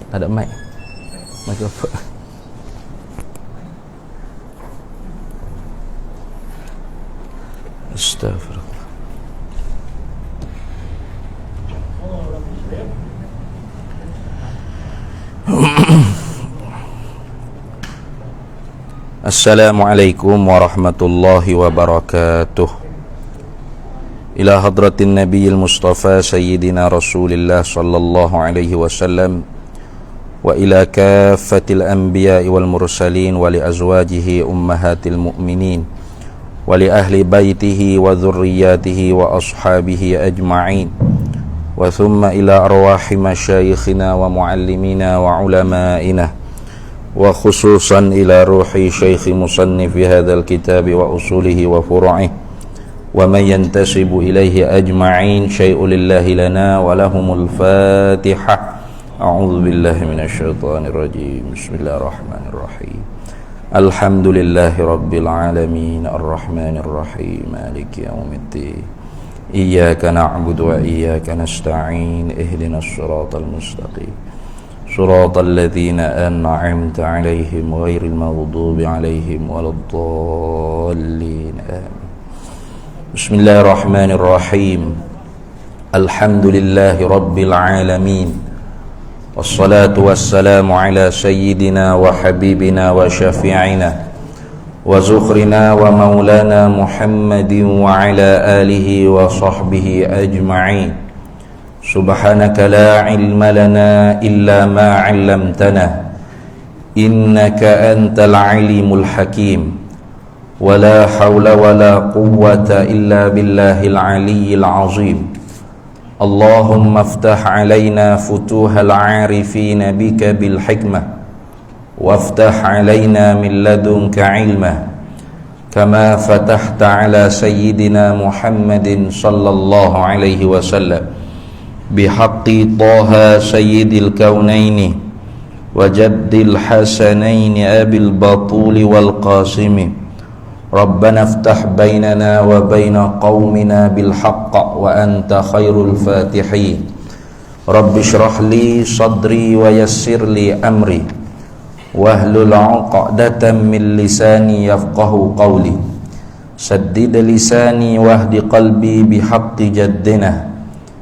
Tak ada mic. Mikrofon. Astaghfirullah. Assalamualaikum warahmatullahi wabarakatuh. Ila hadratin nabiyil mustafa sayyidina rasulillah sallallahu alaihi wasallam wa ila kaffatil anbiya'i wal mursalin wa li azwajihi ummahatil mu'minin wa li ahli baitihi wa dhurriyyatihi wa ashabihi ajma'in wa thumma ila arwahi masyayikhina wa muallimina wa ulama'ina wa khususan ila ruhi syekhi musannif hadzal kitabi wa usulihi wa furu'ihi wa man yantasibu ilaihi ajma'in syai'un lillahi lana wa lahumul fatihah. A'udzu billahi minasyaitonir rajim. Bismillahirrahmanirrahim. Alhamdulillahi rabbil alamin arrahmanir rahim maliki yaumiddin. Iyyaka na'budu wa iyyaka nasta'in ihdinas siratal mustaqim. Siratal ladzina an'amta 'alaihim ghairil maghdubi 'alaihim waladdallin. Amin. Bismillahirrahmanirrahim. Alhamdulillahi rabbil alamin. Wassalatu wassalamu ala sayyidina wa habibina wa syafi'ina wa zukhrina wa maulana Muhammadin wa ala alihi wa sahbihi ajma'in. Subhanaka la ilma lana illa ma 'allamtana innaka antal alimul hakim. Wa la hawla wa la quwwata illa billahil aliyyil azim. Allahumma aftah alaina futuhal arifina bika bil hikmah waftah alaina min ladunka ilma kama fatahta ala sayyidina Muhammadin sallallahu alaihi wasallam bihaqqi Taha sayyidil kaunaini wa jaddil hasanaini abil batuli wal qasimi. Rabbana aftah bainana wa baina qaumina bil haqq wa anta khairul fatihin. Rabbi shrah li sadri wa yassir li amri wahlul 'uqdatam min lisani yafqahu qawli. Saddid lisani wahdi qalbi bihaqqi jaddina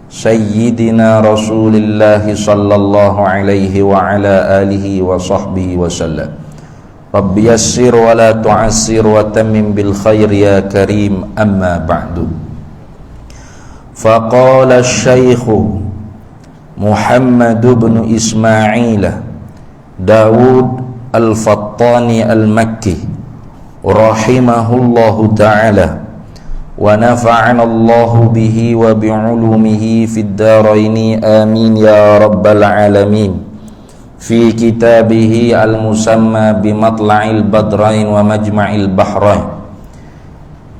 sayyidina Rasulillah sallallahu alaihi wa ala alihi wa sahbihi wa sallam. Rabbi yassir wa la tu'assir wa tammim bil khair ya karim, amma ba'du. Faqala asy-syaikh Muhammad bin Ismail Daud al-Fattani al-Makki rahimahullahu ta'ala wa nafa'ana Allahu bihi wa bi'ulumihi fid dharaini amin ya rabbal alamin. Fi kitabihi al-musamma bimatla'il badrain wa majma'il bahrain.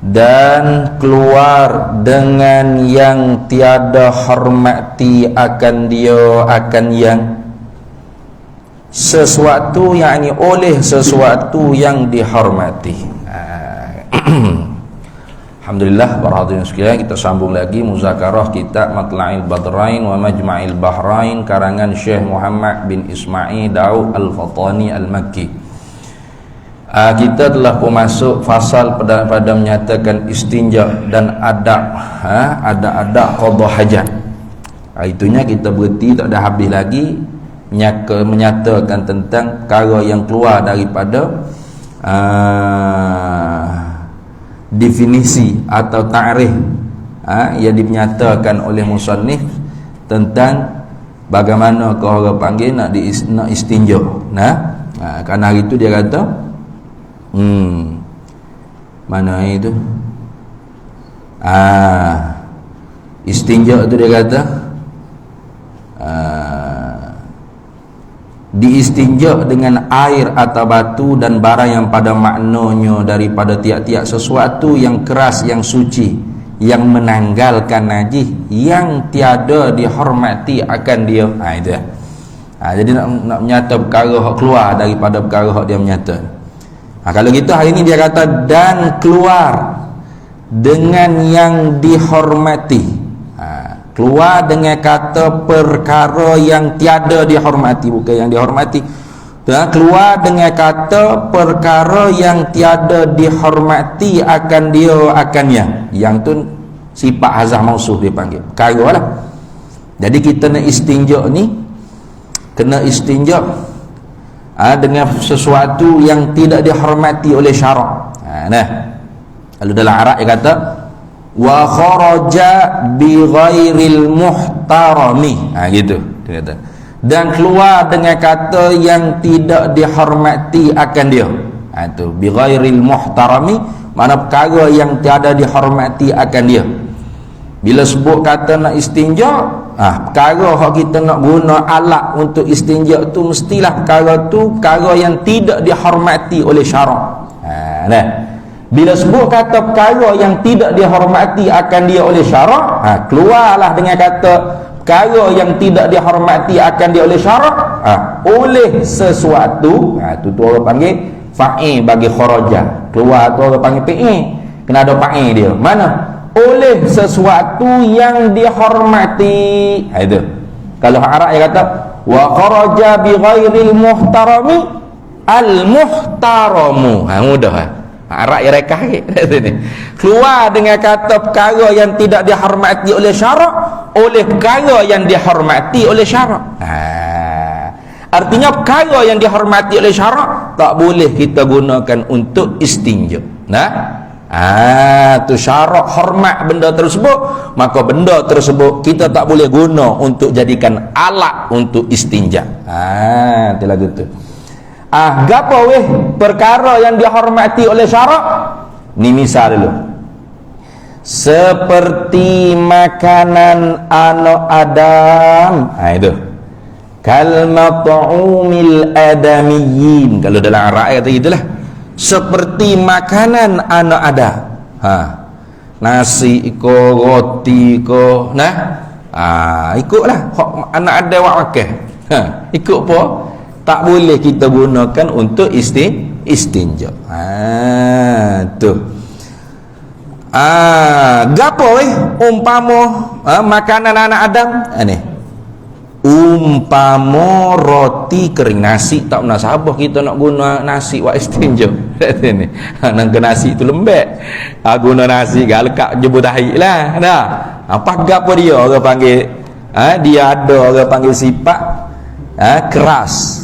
Dan keluar dengan yang tiada hormati akan dia, akan yang sesuatu, yakni oleh sesuatu yang dihormati. Alhamdulillah, para hadirin sekalian, kita sambung lagi muzakarah kitab Matla'il Badrain wa Majma'il Bahrain karangan Syekh Muhammad bin Ismail Daud al-Fattani al-Makki. Kita telah pun masuk fasal pada menyatakan istinja dan adab, adab qada hajat. Itunya kita berhenti, tak ada habis lagi menyatakan tentang perkara yang keluar daripada definisi atau ta'rif yang dinyatakan oleh musannif tentang bagaimana orang panggil nak istinja. Kerana hari itu dia kata mana itu istinja itu dia kata diistinja dengan air atau batu dan barang yang pada maknanya daripada tiap-tiap sesuatu yang keras, yang suci, yang menanggalkan najis, yang tiada dihormati akan dia. Itu. Jadi nak menyata perkara hak keluar daripada perkara hak dia menyata. Kalau gitu hari ini dia kata dan keluar dengan yang dihormati. keluar dengan kata perkara yang tiada dihormati, bukan yang dihormati. Keluar dengan kata perkara yang tiada dihormati akan dia akannya. Yang tu sifat hazah mausuh dia panggil. Perkara lah. Jadi kita nak istinja ni kena istinja dengan sesuatu yang tidak dihormati oleh syarak. Nah, kalau dalam Arab dia kata wa kharaja bi ghairil muhtarami. Gitu dia kata. Dan keluar dengan kata yang tidak dihormati akan dia. Itu bi ghairil muhtarami, mana perkara yang tiada dihormati akan dia. Bila sebut kata nak istinja, perkara yang kita nak guna alat untuk istinja tu mestilah perkara tu perkara yang tidak dihormati oleh syarak. Nah, bila sebut kata perkara yang tidak dihormati akan dia oleh syarak, keluarlah dengan kata perkara yang tidak dihormati akan dia oleh syarak, oleh sesuatu. Tu orang panggil fa'il bagi kharaja. Keluar tu orang panggil fi'il, kena ada fa'il dia. Mana? Oleh sesuatu yang dihormati. Itu kalau Arab dia kata wa kharaja bi ghairil muhtarami al muhtaramu. Mudah Arab ya rekah sini. Keluar dengan kata perkara yang tidak dihormati oleh syarak oleh perkara yang dihormati oleh syarak. Artinya perkara yang dihormati oleh syarak tak boleh kita gunakan untuk istinja. Tu syarak hormat benda tersebut, maka benda tersebut kita tak boleh guna untuk jadikan alat untuk istinja. Itulah gitu. Gapo weh perkara yang dihormati oleh syarak? Ni misal dulu. Seperti makanan anak Adam. Itu. Kal mat'umil adamiyyin. Kalau dalam Arab kata gitulah. Seperti makanan anak Adam. Nasi ko, roti ko, ikutlah anak Adam awak makan. Ikut apa? Tak boleh kita gunakan untuk istinja. Tu. Gapo umpama makanan anak Adam ni. Umpama roti kering, nasi tak munasabah kita nak guna nasi buat istinja. Ni. Nang ke nasi tu lembek. Guna nasi gak lekat jebut tahi lah. Apa gapo dia orang panggil? Dia ada orang panggil sifat keras.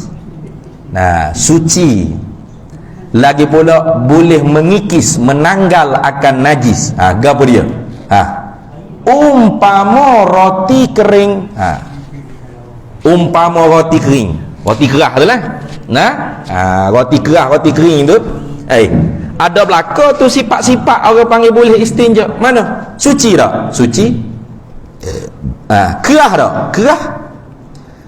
Suci. Lagi pula boleh mengikis, menanggal akan najis. Gapo dia? Umpama roti kering. Umpama roti kering, roti kerah tu lah. Roti kerah, roti kering tu. Ada belaka tu sifat-sifat orang panggil boleh istinja. Mana? Suci tak? Suci. Kerah tak? Kerah.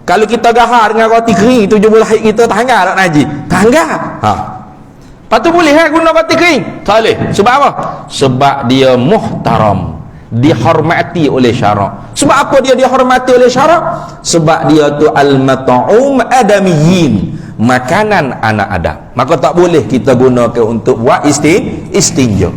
Kalau kita gahar dengan roti kering, 17 hari kita tanggal tak najis? Tanggal. Lepas tu boleh guna roti kering? Tak boleh. Sebab apa? Sebab dia muhtaram, dihormati oleh syarak. Sebab apa dia dihormati oleh syarak? Sebab dia tu al-mat'um adamiyyin, makanan anak Adam. Maka tak boleh kita gunakan untuk buat istinja.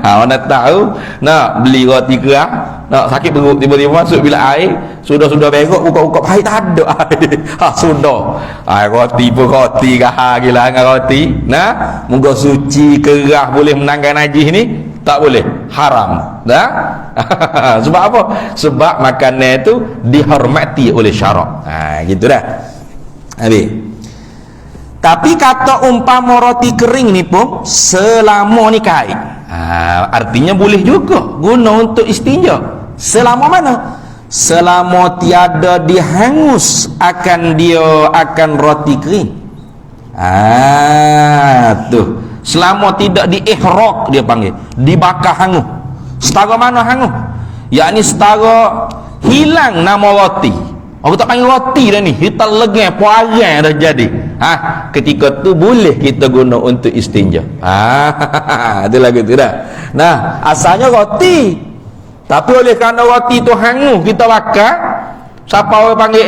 Mana tahu nak beli roti kerah, nak sakit perut, tiba-tiba masuk bilik air, sudah berak, buka-buka pahit tak ada air. Sudah. Roti pun roti gahar gila dengan roti. Moga suci kerah boleh menangkan najis ni. Tak boleh, haram. Sebab apa? Sebab makanan itu dihormati oleh syarak. Gitu dah. Habis. Tapi kata umpama roti kering ni pun selama ni kait. Artinya boleh juga guna untuk istinja. Selama mana? Selama tiada dihangus akan dia akan roti kering. Tuh. Selama tidak diihraq dia panggil, dibakar hangus. Setara mana hangus? Yakni setara hilang nama roti. Orang tak panggil roti dah ni, hitam legeng puarang dah jadi. Ketika tu boleh kita guna untuk istinja. Itu lagu tu dah. Asalnya roti, tapi oleh kerana roti tu hangus kita bakar, siapa orang panggil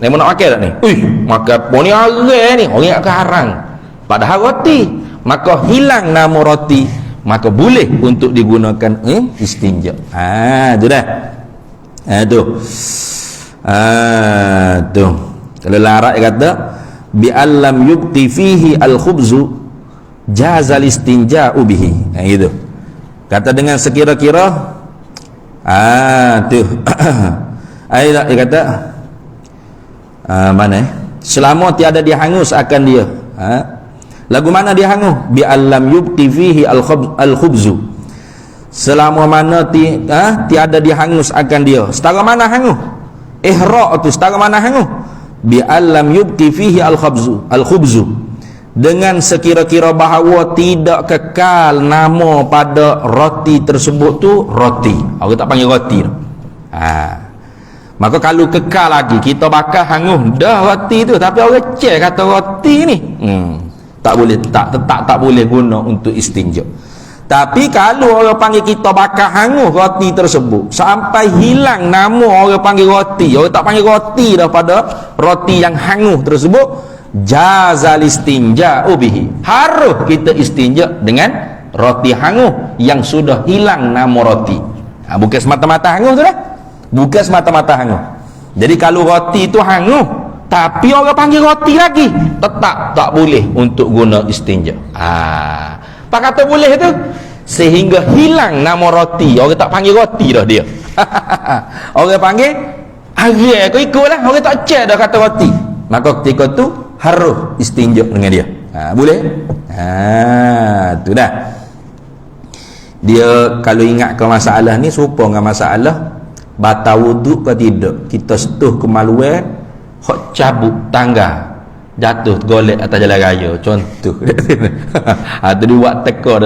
ni mau nak makan tak ni? Makan apa ni arang ni, orang nak karang. Padahal roti, maka hilang nama roti, maka boleh untuk digunakan istinja. Tu dah. Tu. Kalau larat kata bi allam yubqi fihi al-khubzu jazal istinja'u bihi. Itu. Kata dengan sekira-kira tu. Dia kata mana selama tiada dihangus akan dia. Lagu mana dia hangus? Bi allam yubqi fihi al-khubzu. Selama mana tiada dihangus akan dia. Setara mana hangus? Ihraq tu setara mana hangus? Bi allam yubqi fihi al-khubzu. Dengan sekira-kira bahawa tidak kekal nama pada roti tersebut tu roti. Orang tak panggil roti tu. Maka kalau kekal lagi kita bakar hangus dah roti tu, tapi orang cek kata roti ni tak boleh, tak boleh guna untuk istinja. Tapi kalau orang panggil kita bakar hangus roti tersebut sampai hilang nama orang panggil roti, orang tak panggil roti dah pada roti yang hangus tersebut, jazal istinja'u bihi, harus kita istinja dengan roti hangus yang sudah hilang nama roti. Bukan semata-mata hangus tu dah, bukan semata-mata hangus. Jadi kalau roti itu hangus tapi orang panggil roti lagi, tetap tak boleh untuk guna istinja. Apa kata boleh tu? Sehingga hilang nama roti, orang tak panggil roti dah dia. Orang panggil air, kau ikutlah, orang tak cek dah kata roti. Maka ketika tu harus istinja dengan dia. Boleh? Tu dah. Dia kalau ingat ke masalah ni serupa dengan masalah batal wuduk ke tidak. Kita setuh kemaluan hok cabut tangga, jatuh golek atas jalan raya contoh. Tu dia buat teka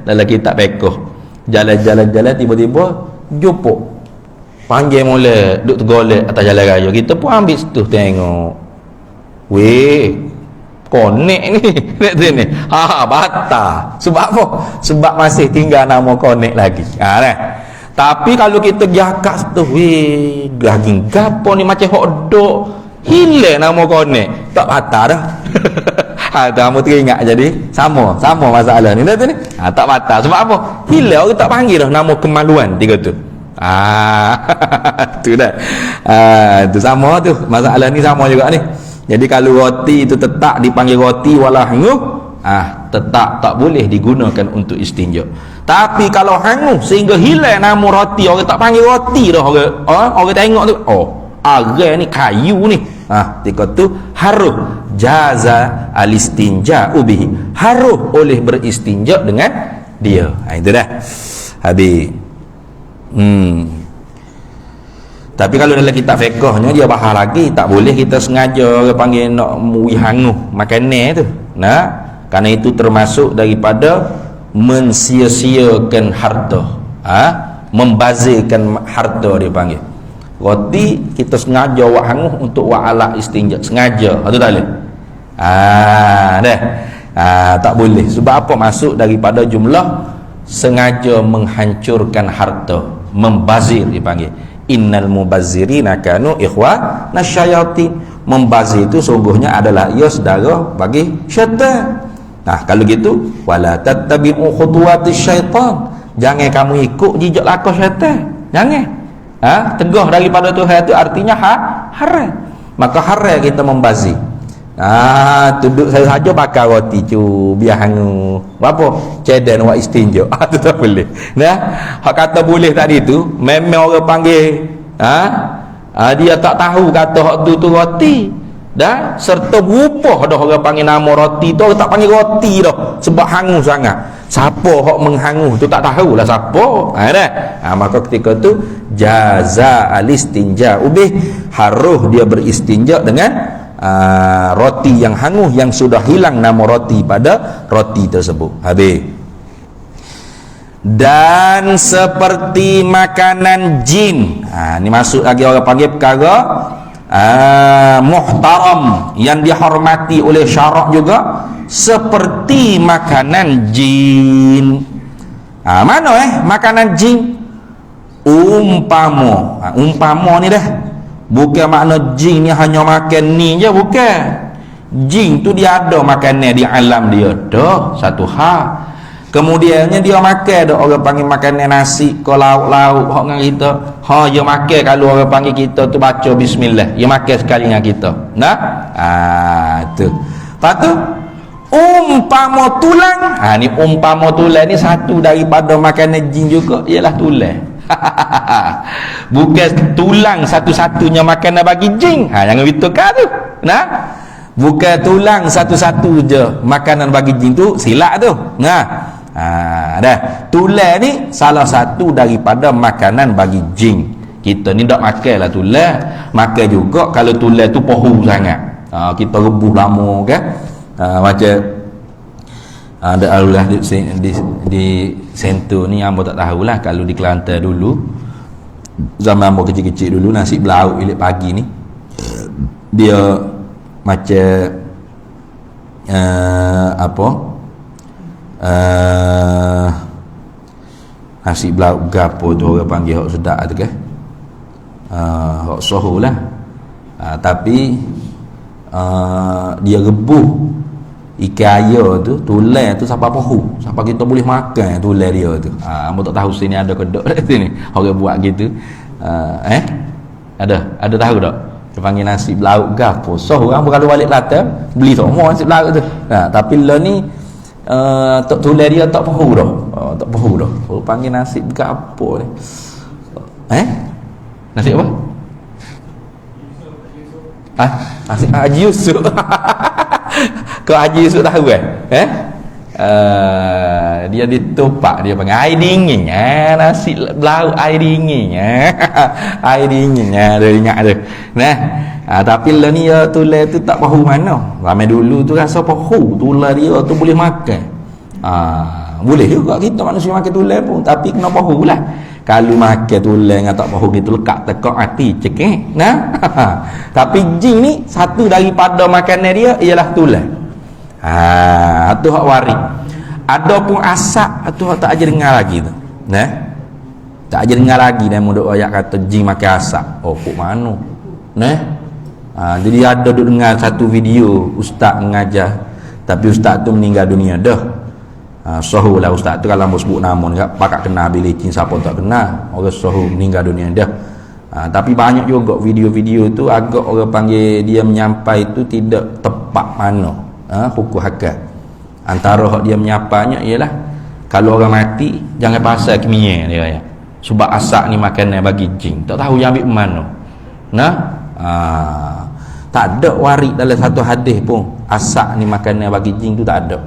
dalam kitab fiqh. Jalan-jalan tiba-tiba jumpa panggil mula duk tergolek atas jalan raya. Kita pun ambil setuh tengok, weh konek ni ni batal. Sebab apa? Sebab masih tinggal nama konek lagi. Tapi kalau kita jakak setuh, weh daging gapo ni macam hok dok hilang nama konek, tak batal dah. Kamu teringat jadi sama masalah ni dah tu ni. Tak batal. Sebab apa? Hilang, orang tak panggil dah nama kemaluan tiga tu. Tu dah. Tu sama tu. Masalah ni sama juga ni. Jadi kalau roti itu tetap dipanggil roti walau hangus, tetap tak boleh digunakan untuk istinja. Tapi kalau hangus sehingga hilang nama roti, orang tak panggil roti dah, orang tengok tu, agar ni kayu ni, ketika tu harus jaza al-istinja'u bihi, harus oleh beristinja dengan dia. Itu dah habis. Tapi kalau dalam kitab fiqhnya dia bahas lagi, tak boleh kita sengaja orang panggil nak hangus makanan tu. Kerana itu termasuk daripada mensia-siakan harta, membazirkan harta dia panggil. Roti kita sengaja buat hangus untuk buat alat istinja, sengaja, itu tak boleh. Tak boleh. Sebab apa? Masuk daripada jumlah sengaja menghancurkan harta, membazir dipanggil. Innal mubazzirina kanu ikhwana syayatin. Membazir itu sungguhnya adalah ia saudara bagi syaitan. Kalau gitu, wala tattabi'u khutuwatis syaitan, jangan kamu ikut jejak langkah syaitan. Jangan. Tegah daripada Tuhan itu artinya haram. Maka haram kita membazir. Duduk saya saja bakar roti cu biar hangus. Apa? Cedan buat istinja. Tu tak boleh. Hak kata boleh tadi tu memang orang panggil dia tak tahu kata hak tu roti. Dan serta berubah dah orang panggil nama roti tu, orang tak panggil roti dah sebab hangus sangat. Siapa hak menghangus tu tak tahulah siapa. Maka ketika tu jaza al-istinja ubih, harus dia beristinja dengan roti yang hangus yang sudah hilang nama roti pada roti tersebut. Habis. Dan seperti makanan jin, ni masuk lagi orang panggil perkara muhtaram yang dihormati oleh syarak juga, seperti makanan jin. Mana makanan jin? Umpama ni dah, bukan makna jin ni hanya makan ni je, bukan. Jin tu dia ada makanan di alam dia dah, satu hal. Kemudiannya dia makan dah, orang panggil makan nasi ko lauk-lauk hok dengan kita. Dia makan kalau orang panggil kita tu baca bismillah. Dia makan sekali dengan kita. Nah, tu. Lepas tu umpama tulang. Ni umpama tulang ni satu daripada makanan jin juga ialah tulang. Bukan tulang satu-satunya makanan bagi jin. Jangan betul tu. Nah, bukan tulang satu-satu je makanan bagi jin tu, silap tu. Nah, dah. Tulang ni salah satu daripada makanan bagi jin. Kita ni tak makan lah tulang. Makan juga kalau tulang tu pohu sangat. Kita rebus lama kan. Macam ada alulah di sentur ni, hamba tak tahulah. Kalau di Kelantan dulu, zaman hamba kecil-kecil dulu, nasi belauk ilik pagi ni dia macam nasi belauk gapo tu orang panggil hok sedap tu kan, hok sohu lah. Tapi dia rebus ikan air tu, tulang tu sampai pohu, sampai kita boleh makan tulang dia tu. Hamba tak tahu sini ada kedok kat sini orang buat gitu. Ada tahu tak? Dia panggil nasi belauk gapo sohu. Hamba kalau balik Kelantan beli semua nasi belauk tu. Tapi lah ni tak tulang dia tak pohu dah. Tak pohu dah. Orang panggil nasi gapo ni. Nasi apa? Nasi Haji Yusuf. Kau Haji Yusuf tahu kan? Dia ditupak, dia panggil air dingin. Nasi belauk air dingin. Air dingin. Dia ingat tu. Nah, tapi lah ni tulang tu tak pahu mana. Ramai dulu tu rasa pahu. Tulang dia tu boleh makan. Boleh juga kita manusia makan tulang pun, tapi kena pahu lah. Kalau makan tulang dengan tak pahu gitu lekat tekak hati cekek. Nah. Tapi jin ni satu daripada makanan dia ialah tulang. Tu hak waris. Adapun asak tu hak tak aja dengar lagi tu. Nah. Tak aja dengar lagi dah mudah ayat kata jin makan asak. Kok mana? Nah. Jadi ada duk dengar satu video ustaz mengajar, tapi ustaz tu meninggal dunia dah. Sohu lah ustaz tu, kalau mau sebut nama ni pakak kena habis licin, siapa tak kena. Orang sohu meninggal dunia dah. Tapi banyak juga video-video tu agak orang panggil dia menyampai itu tidak tepat mana hukum hakam. Antara hak dia menyampainya ialah kalau orang mati jangan pasal kimia dia ya. Sebab asak ni makanan bagi jin. Tak tahu yang ambil mana. Nah, tak ada waris dalam satu hadis pun asak ni makanan bagi jin tu tak ada.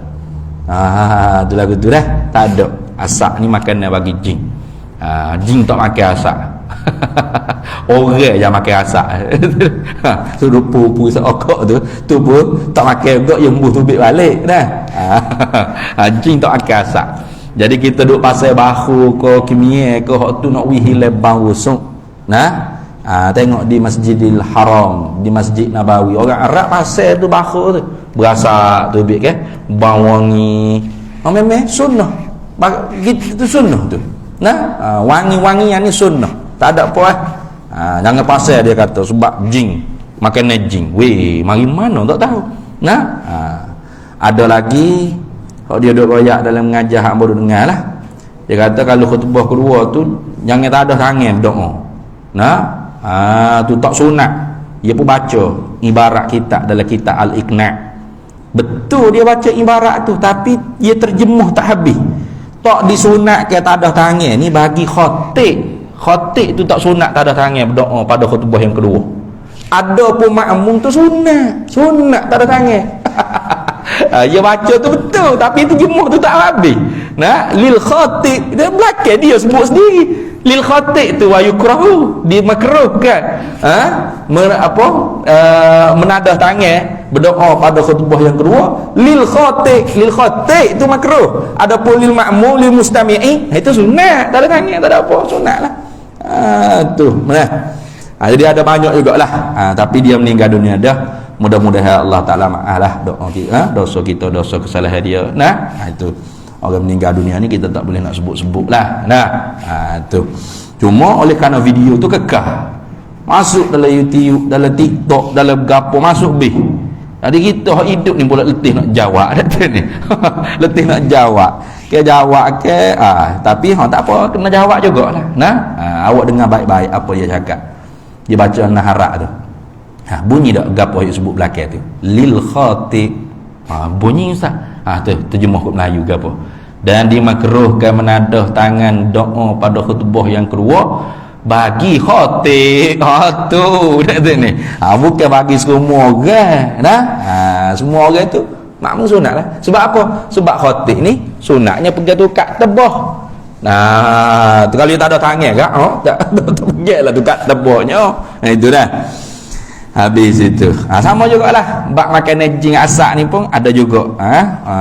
Tu lagu tu dah. Tak ada asak ni makanan bagi jin. Jin tak makan asak. Orang yang makan asak. Suruh pupu seokok tu pun tak makan juga, yang buh tubik balik dah. Jin tak makan asak. Jadi kita duk pasal bahu ke kimia ke hak tu nak wihile bau rusuk. Nah, tengok di Masjidil Haram, di Masjid Nabawi, orang Arab pasal tu bahu tu berasa tubik kan, bau wangi. Memang sunnah. Gitu sunnah tu. Nah, wangi-wangi yang ni sunnah. Tak ada apa jangan pasal dia kata sebab jin makan jin. Weh, mari mana tak tahu. Nah, ada lagi kalau dia duk royak dalam mengajar hak baru dengar lah. Dia kata kalau khutbah kedua tu jangan tak ada tangan berdoa. Nah, tu tak sunat. Dia pun baca ibarat kita dalam kitab Al-Iqna'. Betul dia baca ibarat tu, tapi dia terjemuh tak habis. Tak disunat ke tak ada tangan ni bagi khatib. Khatib tu tak sunat tak ada tangan berdoa pada khutbah yang kedua. Ada pun makmum tu sunat tak ada tangan. Dia baca tu betul, tapi terjemuh tu tak habis. Nah, lil khatib dia belakang dia sebut sendiri. Lil khatib tu wa yukrahu, dimakruhkan. Menadah tangan berdoa pada khutbah yang kedua. Lil khatib tu makruh. Adapun lil ma'mum lil mustami'i itu sunat, tak ada tangan, tak ada apa, sunatlah. Tu nah. Jadi ada banyak jugalah. Tapi dia meninggal dunia dah. Mudah-mudahan Allah Ta'ala maaflah doa kita, dosa kita, dosa kesalahan dia. Nah, itu orang meninggal dunia ni kita tak boleh nak sebut-sebut lah. Nah, tu cuma oleh kerana video tu kekal masuk dalam YouTube, dalam TikTok, dalam gapo masuk bih. Jadi kita hidup ni pula letih nak jawab dah ni. Letih nak jawab. Ke jawab ke tapi tak apa, kena jawab jugalah. Nah, awak dengar baik-baik apa dia cakap. Dia baca naharak tu. Bunyi dak gapo yang sebut belakang tu. Lil khatib. Bunyi ustaz. Tu terjemah kat Melayu gapo. Dan dimakruhkan menadah tangan doa pada khutbah yang kedua bagi khatib. Tu dak tu ni. Bukan bagi semua orang. Nah, semua orang tu makmum sunat lah. Sebab apa? Sebab khatib ni sunatnya pergi tukar tebah. Nah, tu kalau tak ada tangan kak, tak pergilah tukar tebahnya. Itu dah. Habis itu. Sama jugalah bab makanan jin asak ni pun ada juga.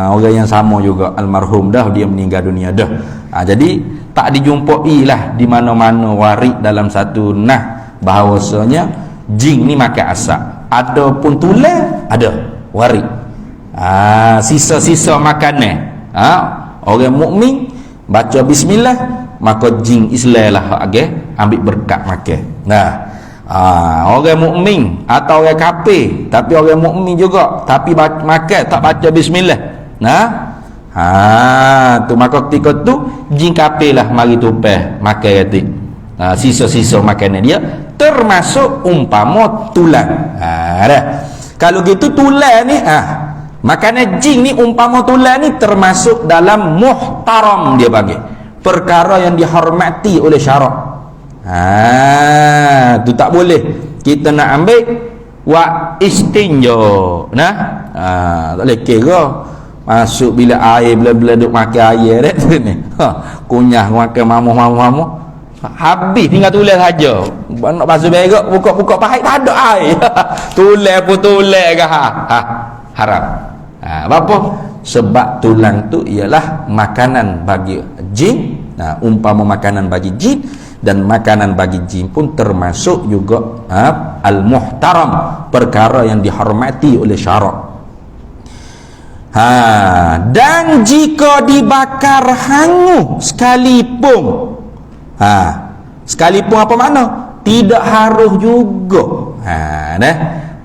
Orang yang sama juga, almarhum dah, dia meninggal dunia dah. Jadi tak dijumpai lah di mana-mana warid dalam satu bahawasanya jin ni makan asak. Ada pun tulang, ada warid. Sisa-sisa makanan. Orang mukmin baca bismillah, maka jin Islam lah ambil berkat makan. Orang mukmin atau orang kafir, tapi orang mukmin juga tapi makan tak baca bismillah. Tu maka ketika tu jin kafir lah mari tumpah makan kata. Sisa-sisa makanan dia termasuk umpama tulang. Dah. Kalau gitu tulang ni makanan jin ni umpama tulang ni termasuk dalam muhtaram, dia bagi perkara yang dihormati oleh syarak. Tu tak boleh kita nak ambil wa istinja. Tak boleh kira masuk bila air, bila duk makan air dah tu ni. Kunyah makan mamuh. Habis tinggal tulang saja. Nak basuh berak, buka pahit tak ada air. Tulang pun tulang ke haram. Apa? Sebab tulang tu ialah makanan bagi jin. Umpama makanan bagi jin, dan makanan bagi jin pun termasuk juga al-muhtaram, perkara yang dihormati oleh syarak. Dan jika dibakar hangus sekalipun, sekalipun apa makna? Tidak harus juga.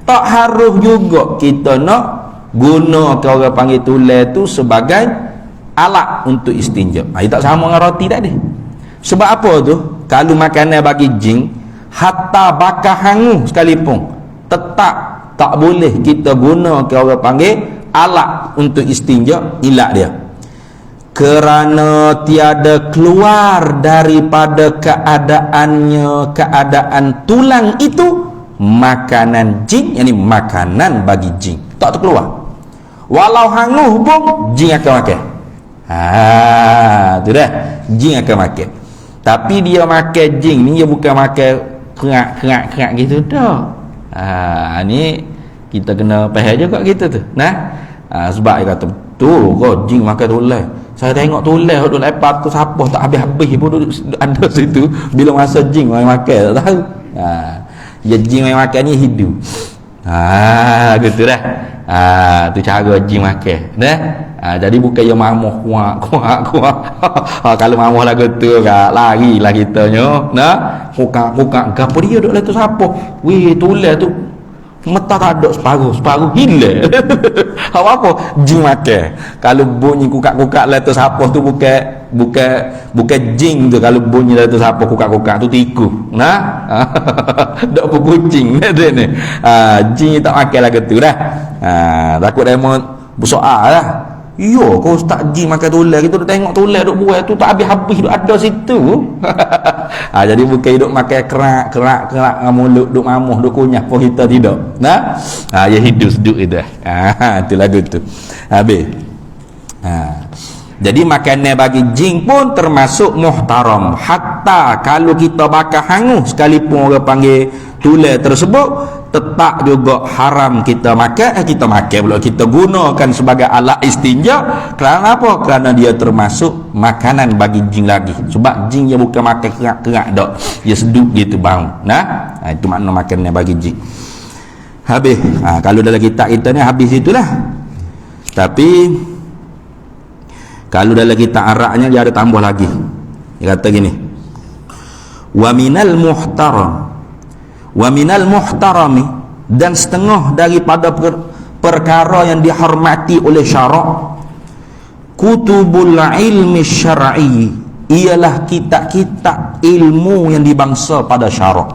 Tak harus juga kita nak guna ke orang panggil tulang tu sebagai alat untuk istinja. Ia tak sama dengan roti tadi. Sebab apa tu? Kalau makanan bagi jin, hatta bakar hangus sekalipun, tetap tak boleh kita guna ke orang panggil alat untuk istinja, ilak dia. Kerana tiada keluar daripada keadaan tulang itu makanan jin, yakni makanan bagi jin. Tak terkeluar. Walau hangus pun jin akan makan. Tu dah. Jin akan makan. Tapi dia makan jin ni, dia bukan makan kerak gitu dah. Ni kita kena faham juga gitu tu. Sebab dia kata betul kau jin makan tulang. Saya tengok tulang duk lepas tu siapa tak habis-habis pun duduk ada situ. Bila masa jin makan tak tahu. Ya jin makan ni hidup. Gitu dah. Tu cara jin makan. Jadi bukan yang mamuh kuak. Kalau mamuh lagu tu lari lah kitanya. Kuak gapo dia duk letu siapa? Weh tulang tu mata tak ada separuh hilang. Apa jin makan. Kalau bunyi kukak-kukak letu siapa tu bukan jin tu. Kalau bunyi letu siapa kukak-kukak tu tikus. Dak apa kucing dia ni. Jin tak makan lagu tu dah. Takut demo bersoal lah. Yo, kau ustaz jin makan tulang, kita duk tengok tulang duk buat tu tak habis-habis duk ada situ. Jadi bukan duk makan kerak mulut duk mamuh duk kunyah pun kita tidak. Ya hidup seduk itu. Itu lagu tu. Habis. Jadi makanan bagi jin pun termasuk muhtaram. Hatta kalau kita bakar hangus sekalipun orang panggil tulang tersebut, tetap juga haram kita makan. Kita gunakan sebagai alat istinja. Kerana apa? Kerana dia termasuk makanan bagi jin lagi. Sebab jin dia bukan makan kerak-kerak dak. Dia seduk gitu bau. Itu makna makannya bagi jin. Habis. Kalau dalam kitab kita ni habis itulah. Tapi kalau dalam kitab Arabnya dia ada tambah lagi. Dia kata gini. Wa minal muhtarami, dan setengah daripada perkara yang dihormati oleh syarak, kutubul ilmi syar'i, ialah kitab-kitab ilmu yang dibangsa pada syarak,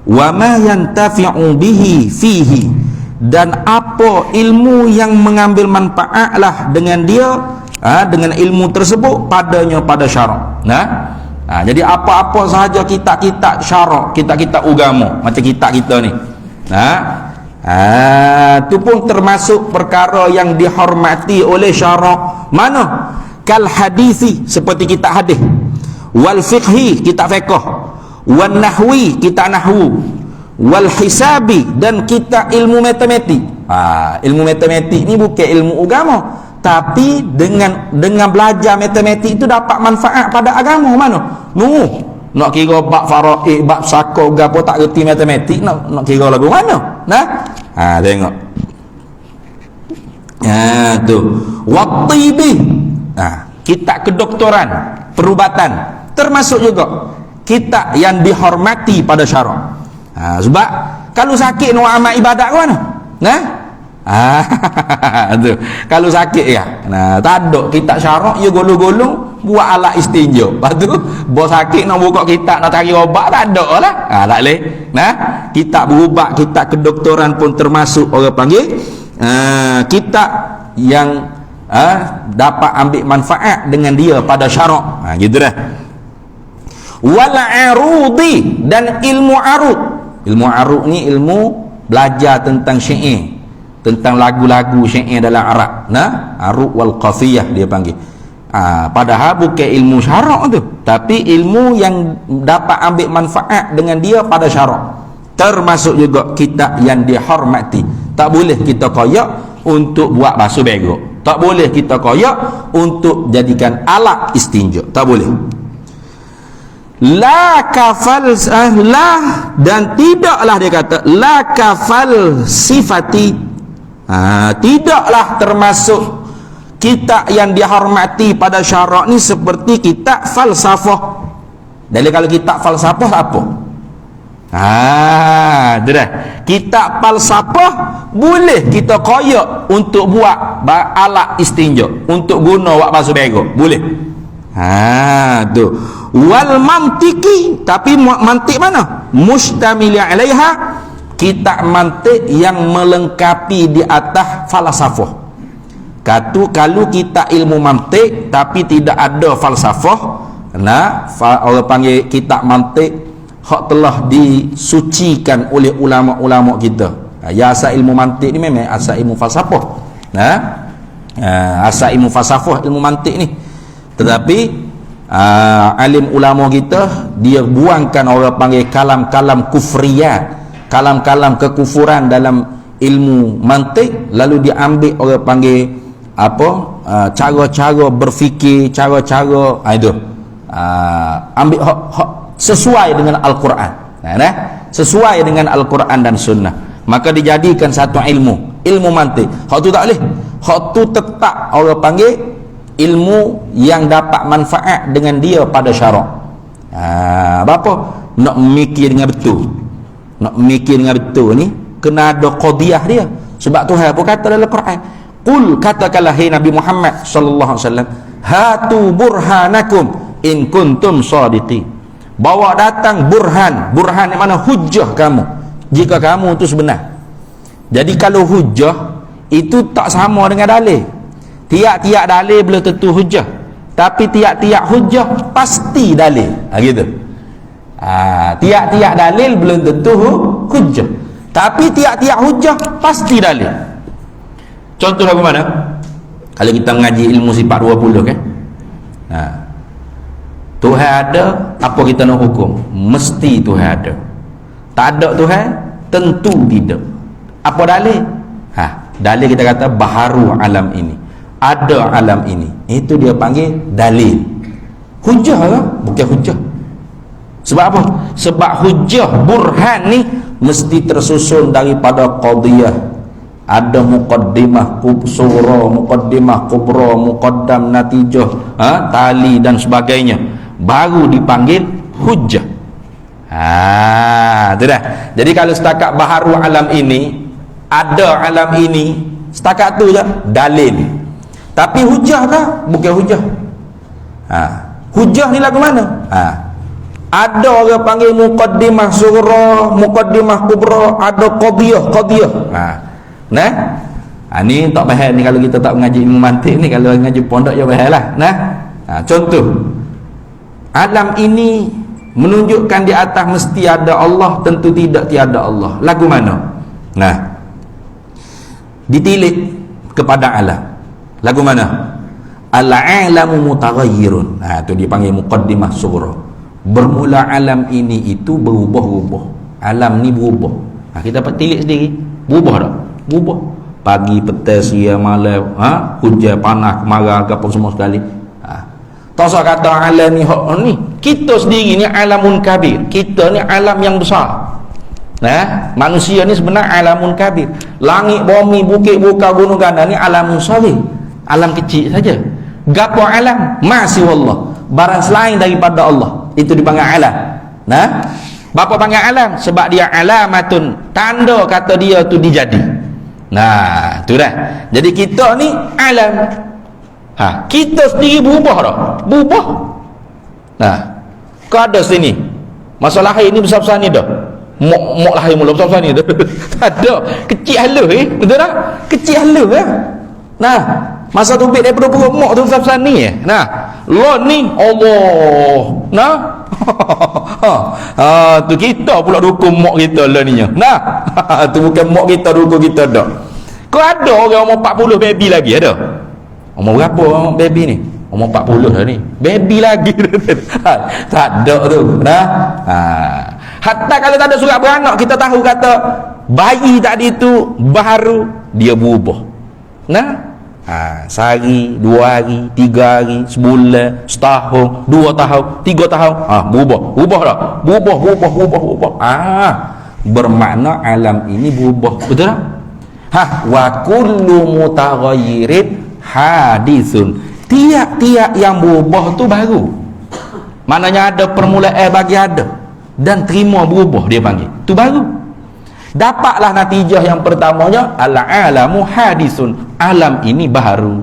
wa ma yantafi'u bihi fihi, dan apa ilmu yang mengambil manfaatlah dengan dia, dengan ilmu tersebut padanya pada syarak. Jadi apa-apa sahaja kitab-kitab syarak, kitab-kitab agama macam kitab kita ni, itu pun termasuk perkara yang dihormati oleh syarak. Mana? Kal hadisi, seperti kitab hadis, wal fiqhi, kitab fiqh, wan nahwi, kitab nahwu, wal hisabi, dan kitab ilmu matematik. Ilmu matematik ni bukan ilmu agama, tapi dengan belajar matematik itu dapat manfaat pada agama. Mana? Nak kira bab faraid, bab saka gapo tak reti matematik, nak kira lagu mana? Tengok. Tu. Wa tibi. Kitab kedoktoran, perubatan, termasuk juga kitab yang dihormati pada syarak. Sebab kalau sakit nak amal ibadat ke mana? Tu. Kalau sakit tak ada kitab syarak, ya golong-golong buat alat istinja. Lepas tu bos sakit nak buka kitab nak cari obat, tak ada lah. Tak boleh. Kitab berubat, kitab kedoktoran pun termasuk orang panggil kitab yang dapat ambil manfaat dengan dia pada syarak. Gitu dah. Wal arudi, dan ilmu arud. Ilmu arud ni ilmu belajar tentang syair, tentang lagu-lagu syair dalam Arab. Arud wal qafiyah dia panggil. Padahal bukan ilmu syarak tu, tapi ilmu yang dapat ambil manfaat dengan dia pada syarak. Termasuk juga kitab yang dihormati. Tak boleh kita koyak untuk buat basuh begok, tak boleh kita koyak untuk jadikan alat istinja, tak boleh. La kafal dan tidaklah, dia kata la kafal sifati, tidaklah termasuk kitab yang dihormati pada syarak ni seperti kitab falsafah. Jadi kalau kitab falsafah apa? Dah. Kitab falsafah boleh kita koyak untuk buat alat istinja, untuk guna buat basuh begok, boleh. Tu. Wal mantiki, tapi mantik mana? Mustamili alaiha, kitab mantik yang melengkapi di atas falsafah. Kalau kita ilmu mantik tapi tidak ada falsafah, orang panggil kitab mantik hak telah disucikan oleh ulama-ulama kita. Ya, asal ilmu mantik ni memang asal ilmu falsafah. Asal ilmu falsafah, ilmu mantik ni. Tetapi alim ulama kita dia buangkan orang panggil kalam-kalam kufriyat, kalam-kalam kekufuran dalam ilmu mantik, lalu diambil orang panggil cara-cara berfikir, cara-cara itu ambil hak sesuai dengan Al-Quran, sesuai dengan Al-Quran dan Sunnah, maka dijadikan satu ilmu mantik. Hak tu tak boleh. Hak tu tetap orang panggil ilmu yang dapat manfaat dengan dia pada syarak. Apa? Nak mikir dengan betul. Nak mikir dengan betul ni kena ada qadiyah dia. Sebab Tuhan pun kata dalam Quran, qul, katakanlah hai Nabi Muhammad sallallahu alaihi wasallam, hatu burhanakum in kuntum sadiqin. Bawa datang burhan. Burhan yang mana? Hujjah kamu, jika kamu itu sebenar. Jadi kalau hujjah itu tak sama dengan dalil. Tiap-tiap dalil belum tentu hujjah, tapi tiap-tiap hujjah pasti dalil. Gitu. Tiap-tiap dalil belum tentu hujjah, tapi tiap-tiap hujjah pasti dalil. Contoh lagu mana? Kalau kita mengaji ilmu sifat 20 kan, Tuhan ada, apa kita nak hukum? Mesti Tuhan ada. Tak ada Tuhan, tentu tidak. Apa dalil? Dalil kita kata baharu alam ini, ada alam ini, itu dia panggil dalil. Hujjah lah, bukan hujjah. Sebab apa? Sebab hujjah burhan ni mesti tersusun daripada qadiyah. Ada muqaddimah surah, muqaddimah kubra, muqaddam natijah, tali dan sebagainya, baru dipanggil hujjah. Itu dah. Jadi kalau setakat baharu alam ini ada alam ini, setakat tu je dalil. Tapi hujah kah? Bukan hujah. Hujah ni lagu mana? Ada orang panggil muqaddimah sughra, muqaddimah kubra, ada qadiyah. Ni tak faham ni kalau kita tak mengaji ilmu mantik ni, kalau mengaji pondok je faham lah. Contoh, alam ini menunjukkan di atas mesti ada Allah, tentu tidak tiada Allah. Lagu mana? Ditilik kepada alam. Lagu mana? Al-alamu mutaghayyirun. Tu dipanggil muqaddimah sughra. Bermula alam ini itu berubah-ubah. Alam ni berubah. Kita dapat tilik sendiri. Berubah tak? Berubah. Pagi, petang, siang, malam, hujan, panas, kemarau, apa semua sekali. Tak usah kata alam ni ni. Kita sendiri ni alamun kabir. Kita ni alam yang besar. Manusia ni sebenarnya alamun kabir. Langit, bumi, bukit, buka, gunung ganda ni alamun saghir. Alam kecil saja. Gapo alam? Masih Allah. Barang selain daripada Allah, itu dipanggil alam. Bapa panggil alam? Sebab dia alamatun, tanda kata dia tu dijadi. Tu dah. Jadi kita ni alam. Kita sendiri berubah tak? Berubah. Kau ada sini masa lahir ni besar-besar ni dah. Mok lahir mula besar-besar ni dah. Tak ada. Kecil halus betul tak? Kecil halus masa tu daripada perut mok tu besar-besar ni lo ni Allah. Tu kita pula dukung mok kita lah ni. Tu bukan mok kita dukung kita dah. Kau ada orang umur 40 baby lagi ada? Umur berapa baby ni? Umur 40 dah ni. Baby lagi. Tak ada tu. Hatta kalau tak ada surat beranak, kita tahu kata bayi tadi tu baru dia berubah. Sehari, 2 hari, 3 hari, sebulan, setahun, 2 tahun, 3 tahun, berubah tak? Berubah. Bermakna alam ini berubah. Betul tak? Wa kullu mutaghayyirin hadithun. Tiap-tiap yang berubah tu baru. Maknanya ada permulaan bagi ada, dan terima berubah dia panggil. Tu baru. Dapatlah natijah yang pertamanya, al-alamu hadisun. Alam ini baru.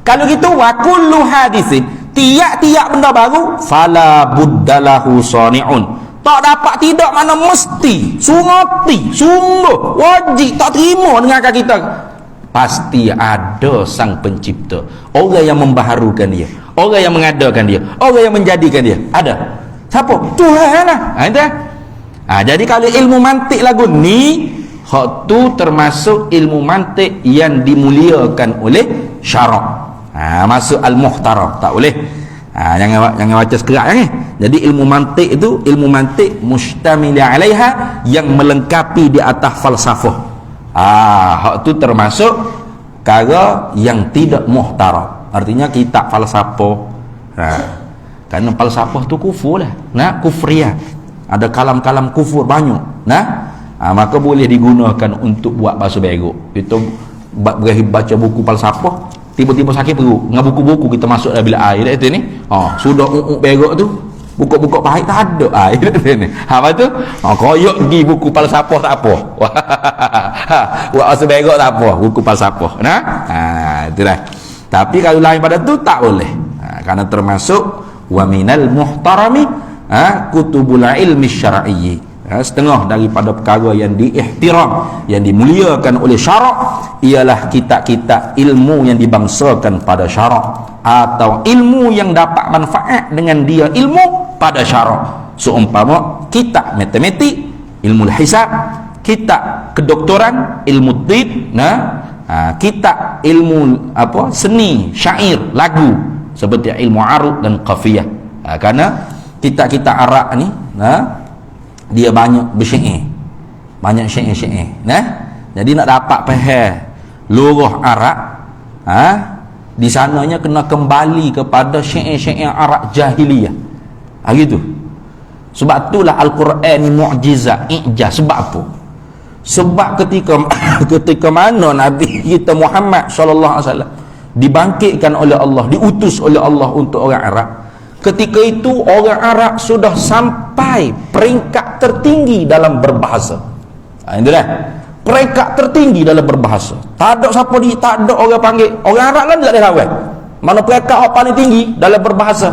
Kalau gitu, wa kullu hadisin, tiap-tiap benda baru, fala buddalahu sani'un. Tak dapat tidak, mana mesti, sungguh wajib, tak terima dengan kita. Pasti ada sang pencipta, orang yang membaharukan dia, orang yang mengadakan dia, orang yang menjadikan dia. Ada. Siapa? Tuhan lah. Jadi kalau ilmu mantik lagu ni, hak tu termasuk ilmu mantik yang dimuliakan oleh syarak. Masuk al-muhtaram, tak boleh. Jangan baca sekerak ni. Jadi ilmu mantik itu ilmu mantik mustamil alaiha, yang melengkapi di atas falsafah. Hak tu termasuk perkara yang tidak muhtaram. Artinya kitab falsafah. Kerana falsafah tu kufur lah. Kufriyah. Ada kalam-kalam kufur banyak. Maka boleh digunakan untuk buat bahasa beruk. Kita baca buku falsafah, tiba-tiba sakit perut dengan buku-buku kita masuk dalam bilik air itu ni. Sudah beruk tu, buku-buku pahit tak ada air ni. Apa tu? Koyok pergi buku falsafah tak apa. Buat bahasa beruk tak apa, buku falsafah. Itu dah. Tapi kalau lain pada tu tak boleh. Kerana termasuk wa minal muhtarami kutubul ilmi syar'i. Setengah daripada perkara yang diihtiram, yang dimuliakan oleh syarak, ialah kitab-kitab ilmu yang dibangsakan pada syarak, atau ilmu yang dapat manfaat dengan dia ilmu pada syarak. Seumpama kitab matematik, ilmu hisab, kitab kedoktoran, ilmu tib, kitab ilmu seni, syair, lagu, seperti ilmu arud dan qafiyah. Kerana kitab-kitab Arab ni dia banyak bersyair, banyak syair-syair. Jadi nak dapat faham lurah Arab, di sananya kena kembali kepada syair-syair Arab jahiliyah. Gitu. Sebab itulah Al-Quran ni mukjizat, ijaz. Sebab apa? Sebab ketika mana Nabi kita Muhammad sallallahu alaihi wasallam dibangkitkan oleh Allah, diutus oleh Allah untuk orang Arab, ketika itu orang Arab sudah sampai peringkat tertinggi dalam berbahasa. Itu dah. Peringkat tertinggi dalam berbahasa. Tak ada siapa tak ada orang panggil. Orang Arab kan tak boleh lawan. Mana peringkat yang paling tinggi dalam berbahasa.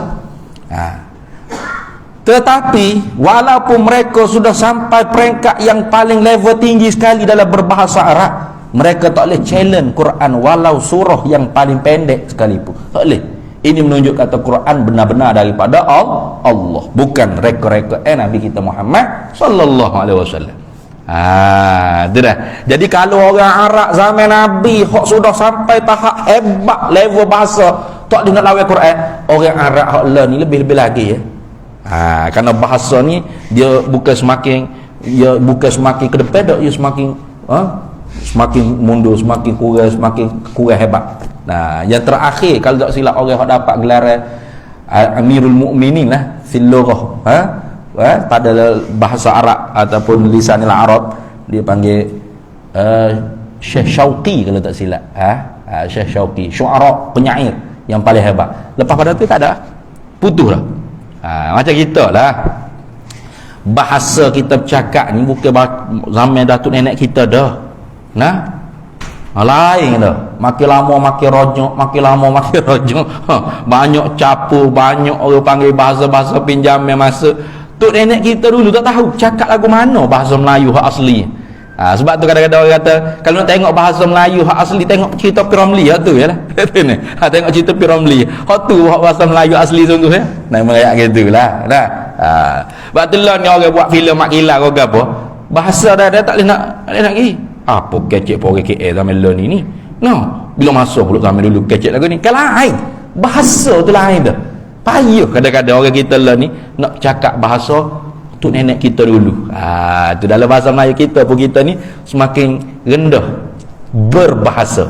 Tetapi walaupun mereka sudah sampai peringkat yang paling level tinggi sekali dalam berbahasa Arab, mereka tak boleh challenge Quran walau surah yang paling pendek sekalipun. Tak boleh. Ini menunjuk kata Quran benar-benar daripada Allah, bukan reka-reka Nabi kita Muhammad sallallahu alaihi wasallam. Itu dah. Jadi kalau orang Arab zaman Nabi hok sudah sampai tahap hebat level bahasa, tak boleh nak lawan Quran. Orang Arab hok ni lebih-lebih lagi ya. Kerana bahasa ni dia bukan semakin ke depan dak, dia semakin mundur, semakin kurang hebat. Yang terakhir kalau tak silap orang yang dapat gelaran Amirul Mukminin lah fil lughah, pada bahasa Arab ataupun lisanil Arab, dia panggil Syekh Syauqi kalau tak silap. Syekh Syauqi, syuara, penyair yang paling hebat. Lepas pada tu tak ada, putus dah. Macam kita lah, bahasa kita bercakap ni bukan zaman datuk nenek kita dah. Lain dah. Makin lama makin rojok, makin lama makin rojok. Banyak capu, banyak orang panggil bahasa-bahasa pinjam yang masa tok nenek kita dulu tak tahu cakap lagu mana bahasa Melayu hak asli. Sebab tu kadang-kadang orang kata kalau nak tengok bahasa Melayu hak asli, tengok cerita Piramli tu yalah. Tengok cerita Piramli. Hak tu hak bahasa Melayu asli sungguh ya. Nama kayak gitulah. Sebab tu lah ni orang buat filem mak kilat ke apa. Bahasa dah tak boleh nak pergi. Apa kecek orang KL zaman lo ni. Bila masuk pula zaman dulu kecek lagu ni. Kan lain. Bahasa tu lain dah. Payuh kadang-kadang orang kita lah ni nak cakap bahasa tu nenek kita dulu. Tu dalam bahasa Melayu kita pun kita ni semakin rendah berbahasa.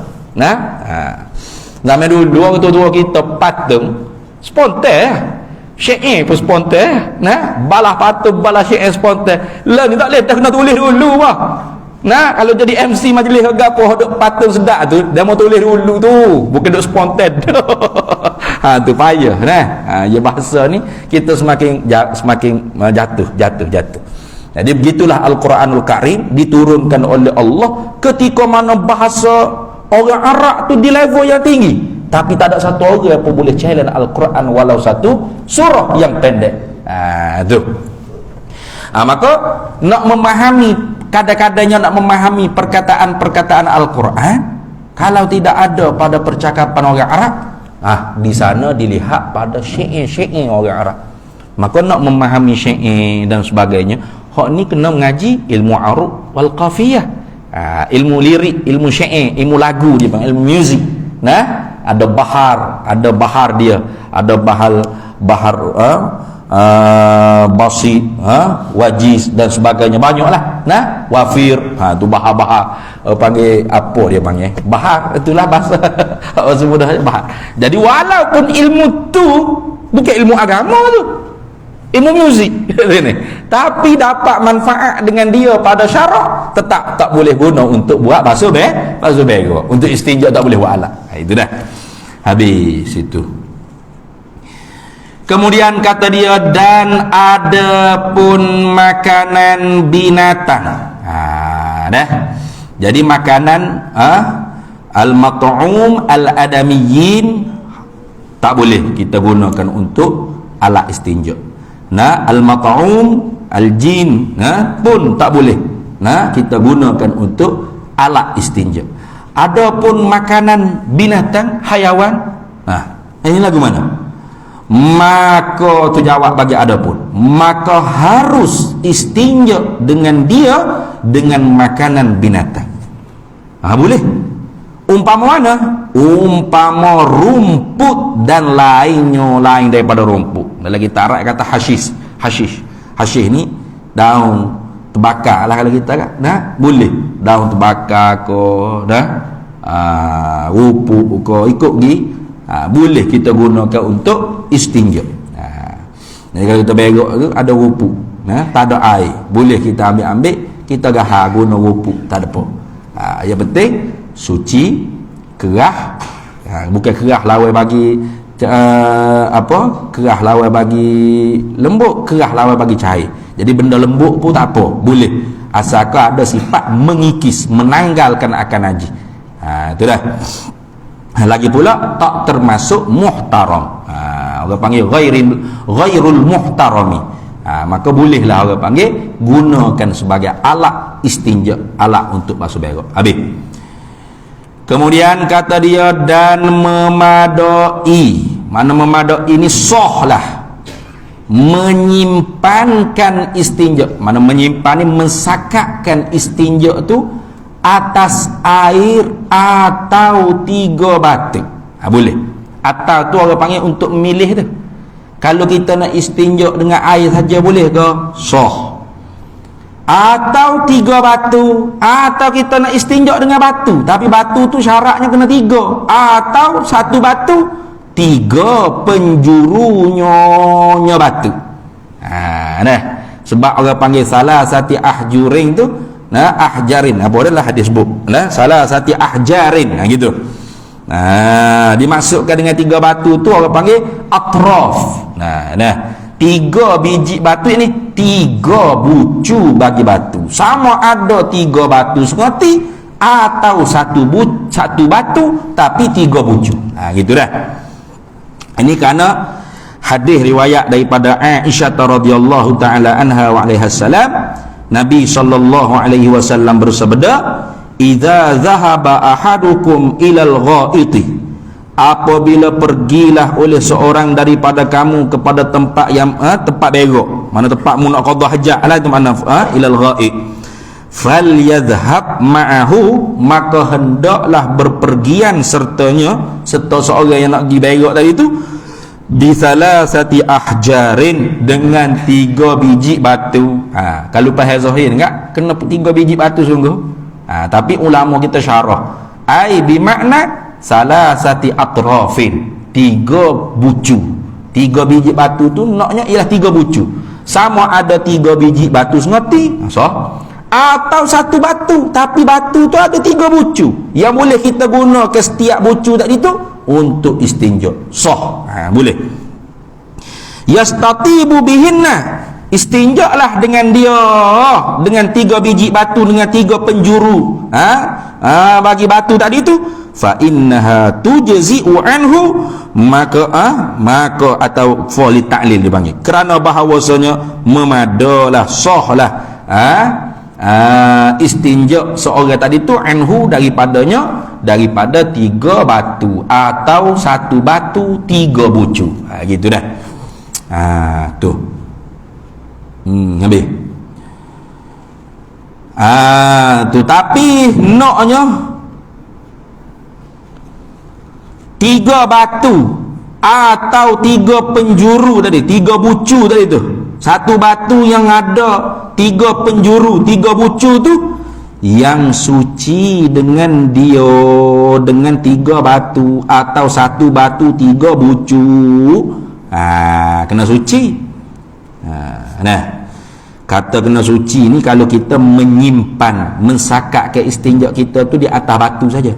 Zaman dulu orang tua-tua kita patung spontan. Syair pun spontan. Balah patung, balah syair spontan. Lah ni tak boleh, tak kena tulis dulu bah. Kalau jadi MC majlis ke apa duk patung sedap tu, dia mau tulis dulu tu, bukan duk spontan. Tu payah ya bahasa ni kita semakin jatuh. Jadi begitulah Al-Quranul Karim diturunkan oleh Allah ketika mana bahasa orang Arab tu di level yang tinggi, tapi tak ada satu orang yang pun boleh challenge Al-Quran walau satu surah yang pendek. Maka nak memahami, kadang-kadangnya nak memahami perkataan-perkataan Al-Quran, kalau tidak ada pada percakapan orang Arab, di sana dilihat pada syair-syair orang Arab. Maka nak memahami syair dan sebagainya, hak ni kena mengaji ilmu arud wal qafiyah, ilmu lirik, ilmu syair, ilmu lagu dia panggil, ilmu muzik. Ada bahar dia, ada bahar basit, wajiz dan sebagainya, banyaklah. Wafir, tu bahar panggil apa dia panggil, bahar, itulah bahasa mudahnya bahar. Jadi walaupun ilmu tu bukan ilmu agama tu, ilmu muzik tapi dapat manfaat dengan dia pada syarak, tetap tak boleh guna untuk buat bahasa bego, untuk istinja tak boleh buat alat. Itu dah habis itu. Kemudian kata dia, dan ada pun makanan binatang. Jadi makanan al-mat'um al-adamiyyin tak boleh kita gunakan untuk alat istinja. Al-mat'um al-jin pun tak boleh kita gunakan untuk alat istinja. Adapun makanan binatang, hayawan, ini lagu mana? Maka tu jawab bagi adapun, maka harus istinja dengan dia dengan makanan binatang. Boleh. Umpama mana? Umpama rumput dan lain daripada rumput. Dalam kita Arab kata hashish ni daun terbakar lah kalau kita kan. Boleh daun terbakar ko rumput ko ikut gi. Boleh kita gunakan untuk istinja. Jadi kalau kita berok tu ada rumput, tak ada air, boleh kita ambil kita gahar guna rumput, tak ada apa. Yang penting suci, kerah, bukan kerah lawan bagi kerah lawan bagi lembut, kerah lawan bagi cair. Jadi benda lembut pun tak apa, boleh asalkan ada sifat mengikis, menanggalkan akan najis. Itu dah. Lagi pula tak termasuk muhtaram. Orang panggil ghairul muhtarami. Maka bolehlah orang panggil gunakan sebagai alat istinja, alat untuk basuh berak. Habis. Kemudian kata dia dan memadai. Mana memadai ini sahlah. Menyimpankan istinja. Mana menyimpan ni mensakakkan istinja tu atas air atau 3 batu. Boleh. Atau tu orang panggil untuk memilih tu. Kalau kita nak istinja dengan air saja boleh ke? Sah. Atau 3 batu. Atau kita nak istinja dengan batu, tapi batu tu syaratnya kena 3. Atau 1 batu, 3 penjurunya batu. Nah, sebab orang panggil salah satu ahjuring tu, ahjarin. Apa adalah hadis sebut? Salah satu ahjarin. Gitu. Dimasukkan dengan 3 batu tu orang panggil atraf. 3 biji batu ini 3 bucu bagi batu. Sama ada 3 batu sekoti atau satu batu tapi 3 bucu. Gitu dah. Ini kerana hadis riwayat daripada Aisyah radhiyallahu taala anha wa alaiha salam, Nabi sallallahu alaihi wasallam bersabda, "Idza dhahaba ahadukum ilal ghaiti." Apabila pergilah oleh seorang daripada kamu kepada tempat yang tempat berak, mana tempat mu nak qada hajat lah itu makna ilal ghaib, falyadhhab ma'ahu, maka hendaklah berpergian serta seorang yang nak pergi berak tadi itu bi salasati ahjarin, dengan 3 biji batu. Kalau faham zahir enggak kena 3 biji batu sungguh. Tapi ulama kita syarah ai bi makna salasati atrafin, 3 bucu. 3 biji batu tu naknya ialah 3 bucu. Sama ada 3 biji batu sengoti, atau 1 batu tapi batu tu ada 3 bucu yang boleh kita guna ke setiap bucu tadi tu untuk istinja. Boleh. Yastatibu bihinna, istinjalah dengan dia, dengan 3 biji batu, dengan 3 penjuru bagi batu tadi tu, fa innaha tujzi'u anhu, maka atau fali ta'lil dipanggil, kerana bahawasanya memadalah, sahlah istinja seorang tadi tu anhu daripada 3 batu atau 1 batu 3 bucu. Gitu dah. Tu habis. Tu tapi naknya 3 batu atau 3 penjuru tadi, 3 bucu tadi tu. 1 batu yang ada 3 penjuru, 3 bucu tu yang suci dengan dia, dengan 3 batu atau 1 batu 3 bucu. Kena suci. Kata kena suci ni kalau kita menyimpan, mensakak ke istinja kita tu di atas batu saja.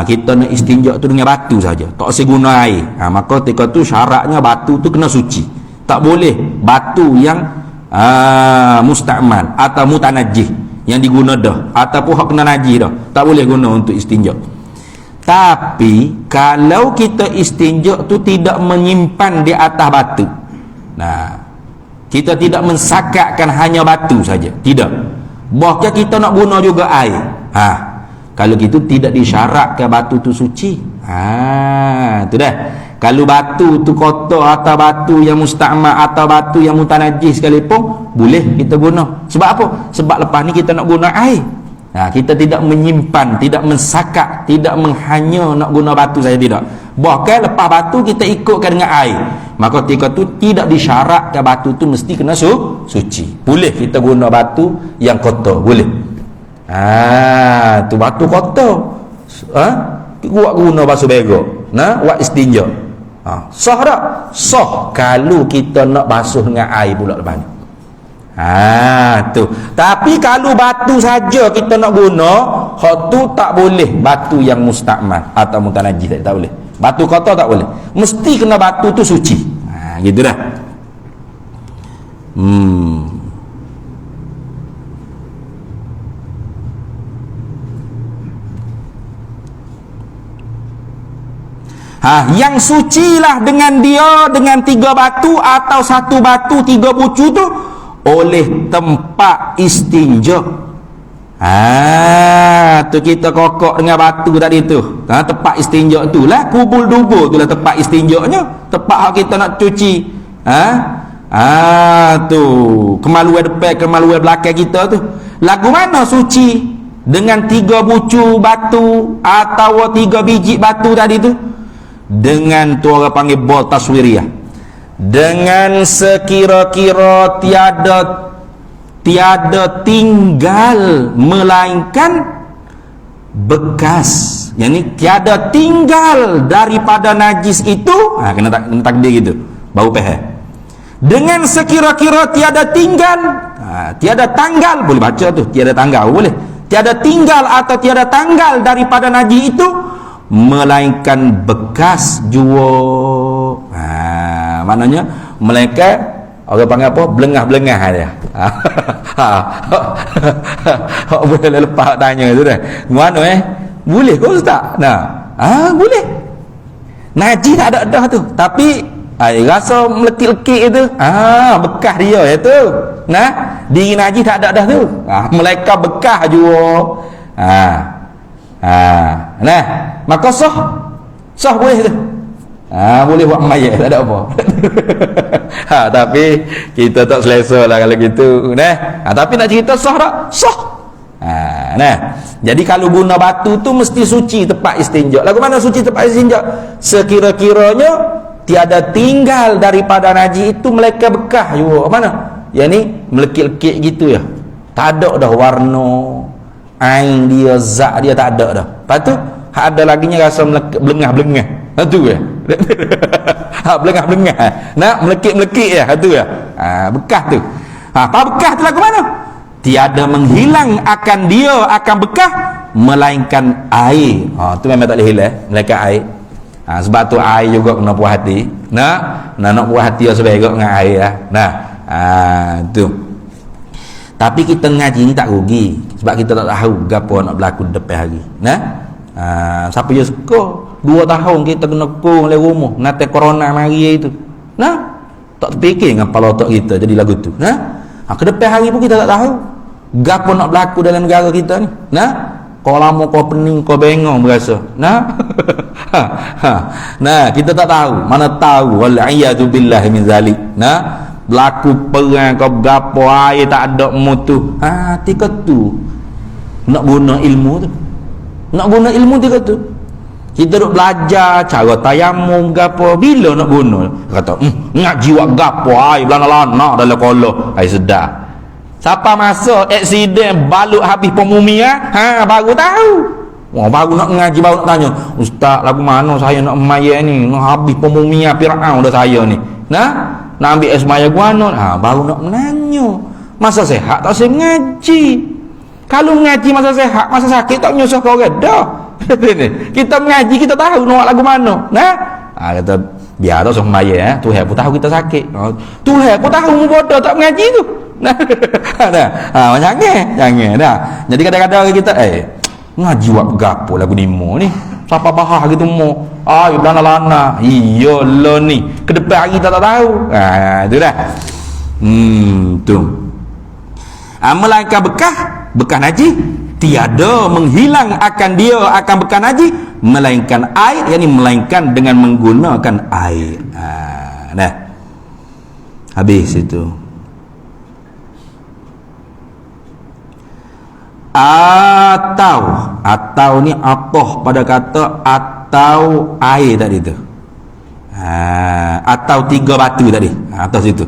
Kita nak istinja tu dengan batu saja, tak usah guna air. Maka ketika tu syaratnya batu tu kena suci. Tak boleh batu yang musta'mal atau mutanajjih yang diguna dah, ataupun hak kena najis dah, tak boleh guna untuk istinja. Tapi kalau kita istinja tu tidak menyimpan di atas batu, kita tidak mensakakkan hanya batu saja, tidak, bahkan kita nak guna juga air. Kalau gitu tidak disyaratkan batu tu suci. Itu dah. Kalau batu tu kotor atau batu yang musta'mal atau batu yang mutanajis sekalipun boleh kita guna. Sebab apa? Sebab lepas ni kita nak guna air. Kita tidak menyimpan, tidak mensakak, tidak hanya nak guna batu saja, tidak. Bahkan lepas batu kita ikutkan dengan air. Maka ketika tu tidak disyaratkan batu tu mesti kena suci. Boleh kita guna batu yang kotor, boleh. Tu batu kotor, buat guna basuh berak, buat istinja. Sah tak? Sah kalau kita nak basuh dengan air pula lepas ni. Tu. Tapi kalau batu saja kita nak guna, hak tu tak boleh. Batu yang musta'mal atau mutanajjis tak boleh. Batu kotor tak boleh. Mesti kena batu tu suci. Gitu dah. Yang sucilah dengan dia dengan 3 batu atau 1 batu 3 bucu tu oleh tempat istinja. Tu kita kokok dengan batu tadi tu. Tempat istinja tu lah, kubul dubur tu lah tempat istinjanya, tempat hak kita nak cuci. Tu kemaluan depan kemaluan belakang kita tu. Lagu mana suci? Dengan 3 bucu batu atau 3 biji batu tadi tu, dengan tu orang panggil bol taswiriyah, dengan sekira-kira tiada tinggal melainkan bekas, yakni tiada tinggal daripada najis itu. Kena takdir gitu baru faham. Dengan sekira-kira tiada tinggal, tiada tanggal, boleh baca tu, tiada tanggal boleh, tiada tinggal atau tiada tanggal daripada najis itu melainkan bekas jua. Maknanya melainkan orang panggil apa? Belengah-belengah dia. Boleh lepas tanya tu dah. Mana boleh ke ustaz? Boleh. Najis tak ada dah tu. Tapi rasa melekit-lekit tu, bekas dia tu. Diri najis tak ada dah tu. Melainkan bekas jua. Maka sah boleh tu. Boleh buat mayat, tak ada apa. Tapi kita tak selesa lah kalau gitu. Tapi nak cerita sah tak? Sah. Jadi kalau guna batu tu mesti suci tempat istinja. Lagu mana suci tempat istinja? Sekira-kiranya tiada tinggal daripada najis itu melainkan bekas juga. Mana? Yang ni melekit-lekit gitu ya. Tak ada dah warna ain dia, zat dia tak ada dah. Lepas tu ada laginya rasa belengah-belengah. Tu ya. Belengah-belengah. Melekit-melekit ya, tu ya. Bekas tu. Apa bekas tu lagu mana? Tiada menghilang akan dia akan bekas melainkan air. Tu memang tak boleh hilang, melainkan air. Sebab tu air juga kena puas hati. Nak puas hati sebaik dengan air lah. Tu. Tapi kita ngaji ni tak rugi sebab kita tak tahu gapo nak berlaku depan hari. Siapa je suka 2 tahun kita kena kurung oleh rumah nanti corona mari itu. Tak terfikir dengan kepala otak kita jadi lagu tu. Ke depan hari pun kita tak tahu gapo nak berlaku dalam negara kita ni. Kau lama kau pening kau bengong berasa. Kita tak tahu. Mana tahu wal iyadu billahi min zalik. Berlaku perang kau gapo air tak ada mutu. Tika tu nak guna ilmu tu. Nak guna ilmu tika tu. Kita duk belajar cara tayamum gapo, bila nak guna? Kata, ngaji wak gapo air belana-lana dalam kolah. Air sedar. Siapa masa aksiden balut habis pemumia, baru tahu. Baru nak ngaji, baru nak tanya, ustaz lagu mana saya nak mayat ni? Nak habis pemumia Firaun dah saya ni. Nak ambil esmaya guano, baru nak menanya. Masa sehat tak saya mengaji. Kalau mengaji masa sehat, masa sakit tak nyusah kau dah. Kita mengaji kita tahu nak lagu mana. Kata biar tak sama maya Tuhan pun tahu kita sakit. Tuhan pun tahu mu bodoh tak mengaji tu. Jangan dah. Jadi kadang-kadang kita ngaji wak gapo lagu nimo ni. Siapa bahah gitu mu? Lana-lana. Iya lo ni. Ke depan hari kita tak tahu. Itu dah. Tu. Melainkan bekas najis tiada menghilang akan dia akan bekas najis melainkan air, yakni melainkan dengan menggunakan air. Habis itu. Atau ni atoh pada kata atau air tadi tu. Atau 3 batu tadi atas itu.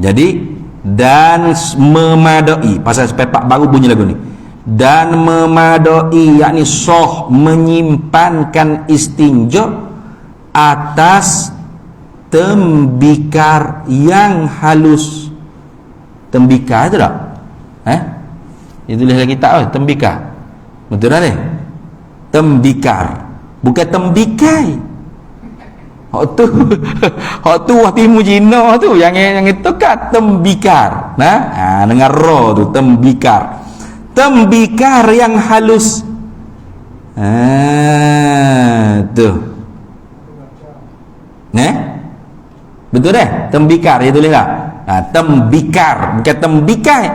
Jadi dan memadai, pasal sepepak baru bunyi lagu ni. Dan memadai, yakni sah menyimpankan istinja atas tembikar yang halus. Tembikar tu tak? Itu tulis lagi tak? Tembikar. Betul tak ni? Tembikar, bukan tembikai. Hak tu wapi mujina tu yang itu kan tembikar. Dengan ro tu tembikar. Tembikar yang halus. Tu. Betul dah? Tembikar dia tulis tak? Tembikar, bukan tembikai.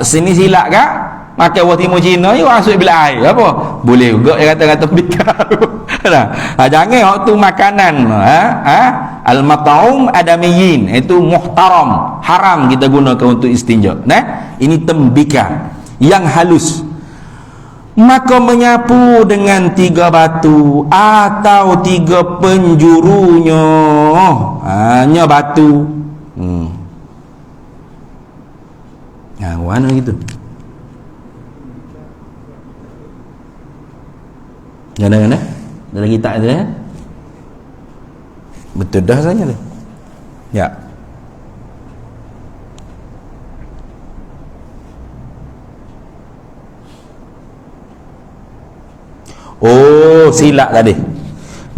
Sini silap kak? Makan buah timur Cina je masuk bila air apa? Boleh juga dia kata tembikar. Jangan waktu makanan al-mat'um adamiyin, itu muhtaram, haram kita gunakan untuk istinja. Ini tembikar yang halus. Maka menyapu dengan 3 batu atau 3 penjurunya. Hanya batu. Mana gitu? Gana-gana? Dalam kitab tu betul dah saja tu. Ya. Oh, silap tadi.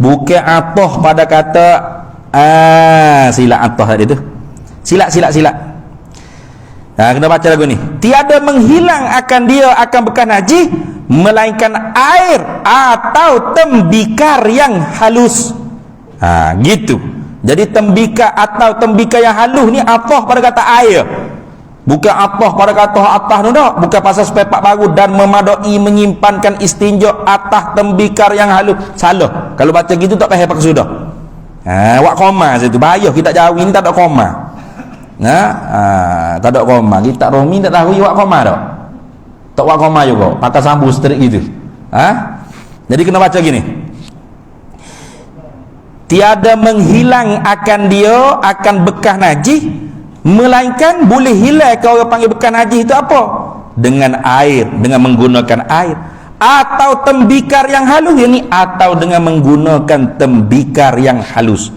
Bukan atah pada kata silap atah tadi tu. Silap. Kena baca lagu ni. Tiada menghilang akan dia akan bekas najis melainkan air atau tembikar yang halus. Gitu. Jadi tembikar atau tembikar yang halus ni atah pada kata air. Bukan atah pada kata atas tu dah. Bukan pasal sepepak baru dan memadai menyimpankan istinja atas tembikar yang halus. Salah. Kalau baca gitu tak payah pakai sudah. Wak koma situ. Bahaya kita Jawi ni tak ada koma. Tak ada koma. Kita Romi tak tahu wak koma tak? Tak wak koma juga. Pakai sambu straight gitu. Jadi kena baca gini. Tiada menghilang akan dia akan bekas najis, melainkan boleh hilang kalau orang panggil bekas najis itu apa? Dengan air, dengan menggunakan air atau tembikar yang halus. Ini atau dengan menggunakan tembikar yang halus.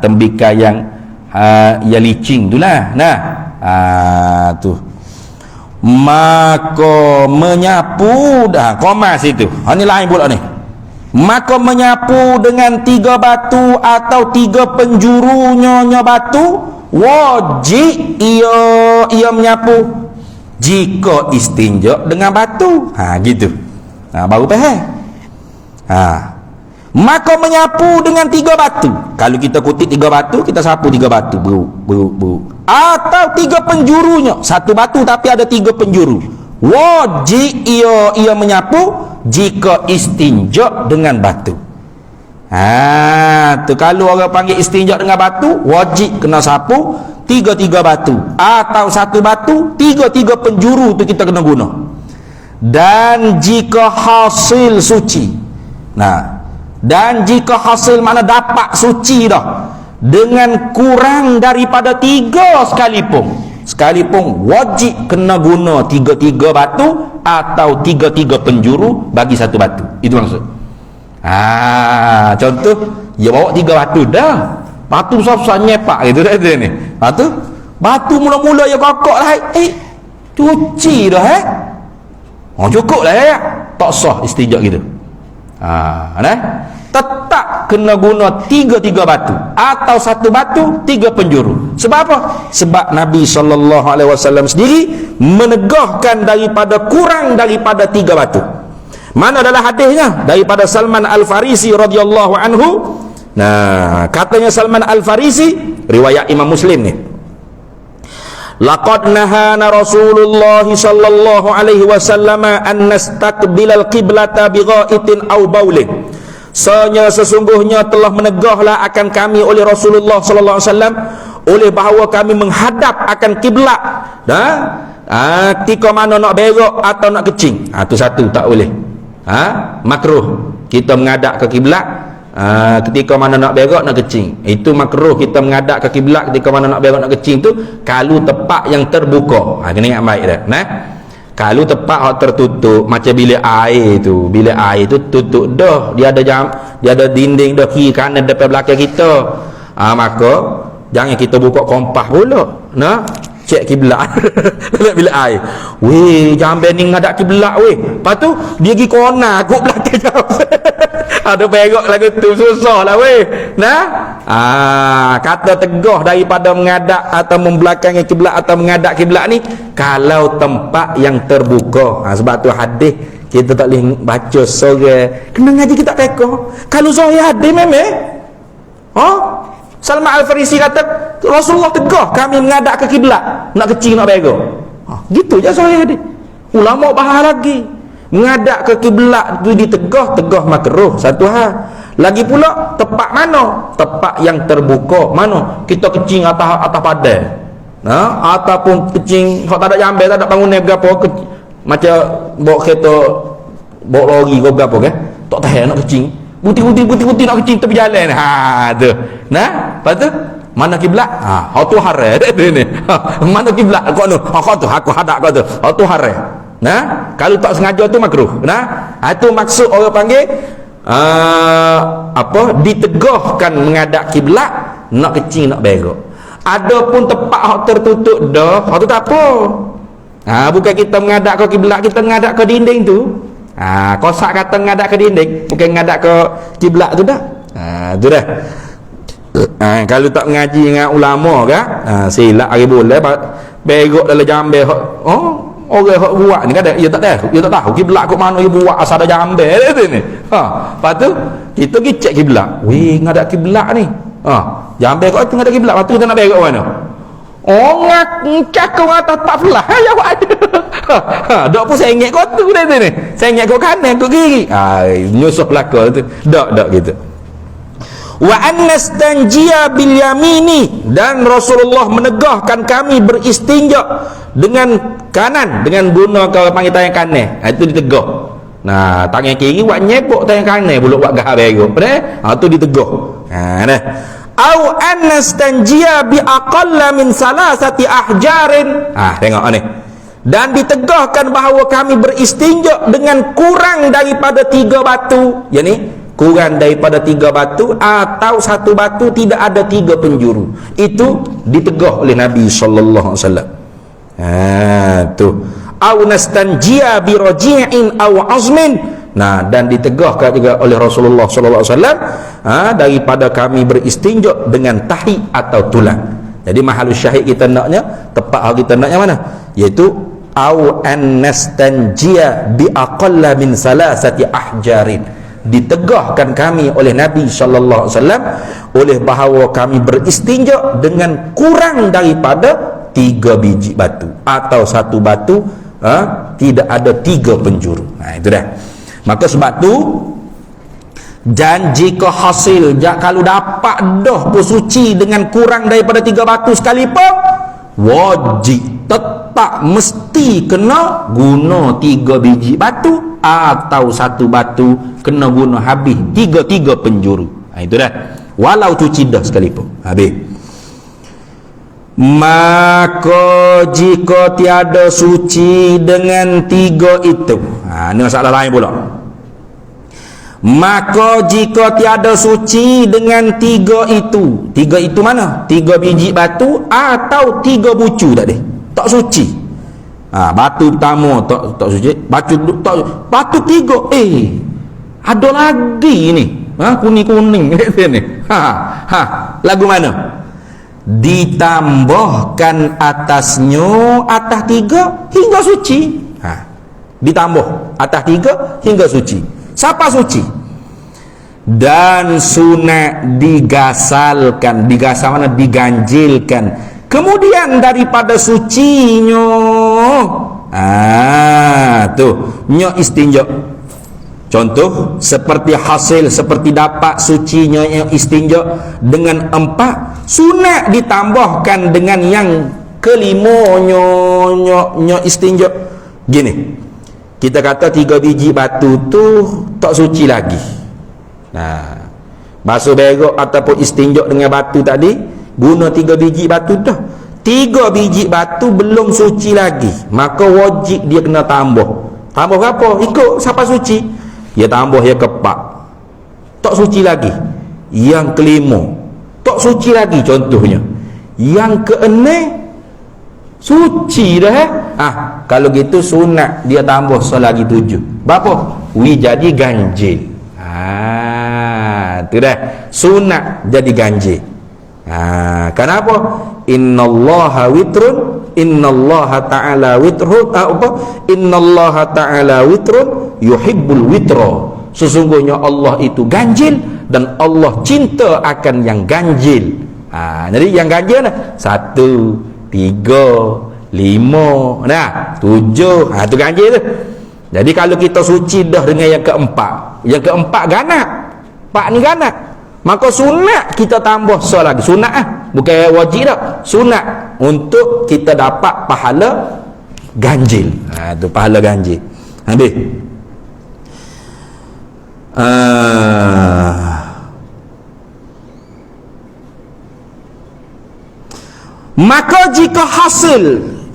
Tembikar yang licin itulah. Tu. Maka menyapu dah koma situ. Ini lain pula ni. Maka menyapu dengan 3 batu atau 3 penjurunya batu, wajib ia menyapu jika istinja dengan batu. Gitu. Baru faham. Maka menyapu dengan 3 batu. Kalau kita kutip 3 batu, kita sapu 3 batu. Beru. Atau 3 penjurunya. 1 batu tapi ada 3 penjuru. Wajib ia menyapu jika istinja dengan batu. Tu kalau orang panggil istinja dengan batu, wajib kena sapu 3 batu atau 1 batu, 3 penjuru tu kita kena guna. Dan jika hasil suci. Dan jika hasil mana dapat suci dah dengan kurang daripada 3 sekalipun wajib kena guna 3 batu atau 3 penjuru bagi 1 batu. Itu maksud. Contoh dia bawa 3 batu dah. Batu besar-besar nyepak gitu dah dia ni. Batu mula-mula dia kokok lah. Cuci dah cukup lah ya. Tak sah istinja gitu. Tetap kena guna 3 batu atau 1 batu 3 penjuru. Sebab apa? Sebab Nabi SAW sendiri menegahkan daripada kurang daripada 3 batu. Mana adalah hadisnya? Daripada Salman Al-Farisi radhiyallahu anhu. Katanya Salman Al-Farisi, riwayat Imam Muslim ni. Laqad nahana Rasulullah sallallahu alaihi wasallam an nastaqbilal qiblata bighaitin aw baulin. Sesungguhnya telah menegahlah akan kami oleh Rasulullah sallallahu alaihi wasallam oleh bahawa kami menghadap akan kiblat ketika mana nak berak atau nak kecing. Itu satu tak boleh. Makruh kita menghadap ke kiblat ketika mana nak berak nak kecing. Itu makruh kita menghadap ke kiblat ketika mana nak berak nak kecing tu kalau tempat yang terbuka. Kena ingat baik dah. Kalau tempat yang tertutup macam bilik air tu tutup dah, dia ada dinding dah kiri kanan depan belakang kita. Maka jangan kita buka kompas pula. Cek kiblat dalam bilik air. Jangan bening ngadap kiblat Lepas tu dia pergi kona aku belakang jauh. Ada berak lagu tu susah lah kata tegah daripada menghadap atau membelakangi kiblat atau menghadap kiblat ni kalau tempat yang terbuka. Sebab tu hadis kita tak boleh baca sore kena ngaji kita teka. Kalau sore hadis memang Salman Al-Farisi kata Rasulullah tegah kami menghadap ke kiblat, nak kecil nak bego. Gitu je saya dia. Ulama bahas lagi, menghadap ke kiblat tu ditegah makruh satu hal. Lagi pula tempat mana? Tempat yang terbuka. Mana? Kita kecil atas padai. Ataupun kecil hak tak ada jambe, tak ada bangunan berapa, macam bawa kereta, bawa lori ke berapa kan? Tak tahan nak kecil. Putih nak kecil tepi jalan. Tu. Lepas tu mana kiblat? Hak tu haram dia ni. Mana kiblat kau tu? Kau tu aku hadap kau tu. Hak tu haram. Kalau tak sengaja tu makruh. Itu maksud orang panggil ditegahkan menghadap kiblat, nak kecil nak berok. Adapun tempat hak tertutup dah, hak tu tak apa. Bukan kita menghadap ke kiblat, kita menghadap ke dinding tu. Kosak kata menghadap ke dinding, bukan menghadap ke kiblat tu dah. Tu dah. Kalau tak mengaji dengan ulama kan, silap hari boleh berok dalam jambe. Orang hak buat ni kadang dia tak tahu kiblat kat mana dia buat asal ada jambe dia ni. Lepas tu kita pergi cek kiblat. Weh, ngadap kiblat ni. Jambe kat tu ngadap kiblat, lepas tu kita nak berok mana? Cakap atas tak belah ya buat. Dak pun sengit kat tu dia ni. Sengit kat kanan kat kiri. Nyusuh belaka tu. Dak gitu. Wa annastanjiya bil yamini, dan Rasulullah menegahkan kami beristinja dengan kanan, dengan guna kalau panggil tangan kanan. Itu ditegah. Tangan kiri buat nyepok, tangan kanan pula buat gahar berok. Tu ditegah. Dah. Au annastanjiya bi aqalla min salasati ahjarin. Tengok ni. Dan ditegahkan bahawa kami beristinja dengan kurang daripada 3 batu. Yani kurang daripada 3 batu atau 1 batu, tidak ada 3 penjuru. Itu ditegah oleh Nabi sallallahu alaihi wasallam. Tu. Au nastanjiya bi raji'in aw azmin. Dan ditegahkan juga oleh Rasulullah sallallahu alaihi wasallam daripada kami beristinja dengan tahi atau tulang. Jadi mahalus syahid kita naknya, tepat kita naknya mana? Iaitu au an nastanjiya bi aqalla min salasati ahjarin. Ditegahkan kami oleh Nabi sallallahu alaihi wasallam oleh bahawa kami beristinja dengan kurang daripada 3 biji batu atau 1 batu, tidak ada 3 penjuru. Itu dah. Maka sebab tu, dan jika hasil kalau dapat dah pun suci dengan kurang daripada 3 batu sekalipun, wajib tetap mesti kena guna 3 biji batu atau 1 batu, kena guna habis 3 penjuru. Itu dah. Walau cuci dah sekalipun. Habis. Maka jika tiada suci dengan 3 itu, ini masalah lain pula. Maka jika tiada suci dengan 3 itu, 3 itu mana? 3 biji batu atau 3 bucu tadi, tak suci. Batu pertama tak suci, batu 3 ada lagi ni, kuning-kuning ni. Lagu mana? Ditambahkan atasnya atas 3 hingga suci. Ditambah atas 3 hingga suci. Siapa suci? Dan sunat digasalkan. Digasal mana? Diganjilkan. Kemudian daripada sucinya, tu nyo istinja. Contoh seperti hasil, seperti dapat sucinya yang istinja dengan 4, sunat ditambahkan dengan yang kelima nyo istinja. Gini, kita kata 3 biji batu tu tak suci lagi. Basuh berok ataupun istinja dengan batu tadi, guna 3 biji batu dah. 3 biji batu belum suci lagi, maka wajib dia kena tambah. Tambah berapa? Ikut siapa suci. Dia tambah yang ke-4, tak suci lagi. Yang kelima, tak suci lagi contohnya. Yang ke-6, suci dah. Kalau gitu sunat dia tambah selagi 7. Berapa? Jadi ganjil. Tu dah. Sunat jadi ganjil. Kenapa? Innallaha witrun, innallaha ta'ala witrun, innallaha ta'ala witrun yuhibbul witra. sesungguhnya Allah itu ganjil dan Allah cinta akan yang ganjil. Jadi yang ganjil nah 1, 3, 5, 7. Tu ganjil tu. Jadi kalau kita suci dah dengan yang keempat, ganat. 4 ni ganat. Maka sunat kita tambah lagi. Sunat bukan wajib dah. Sunat untuk kita dapat pahala ganjil. Tu pahala ganjil. Habis.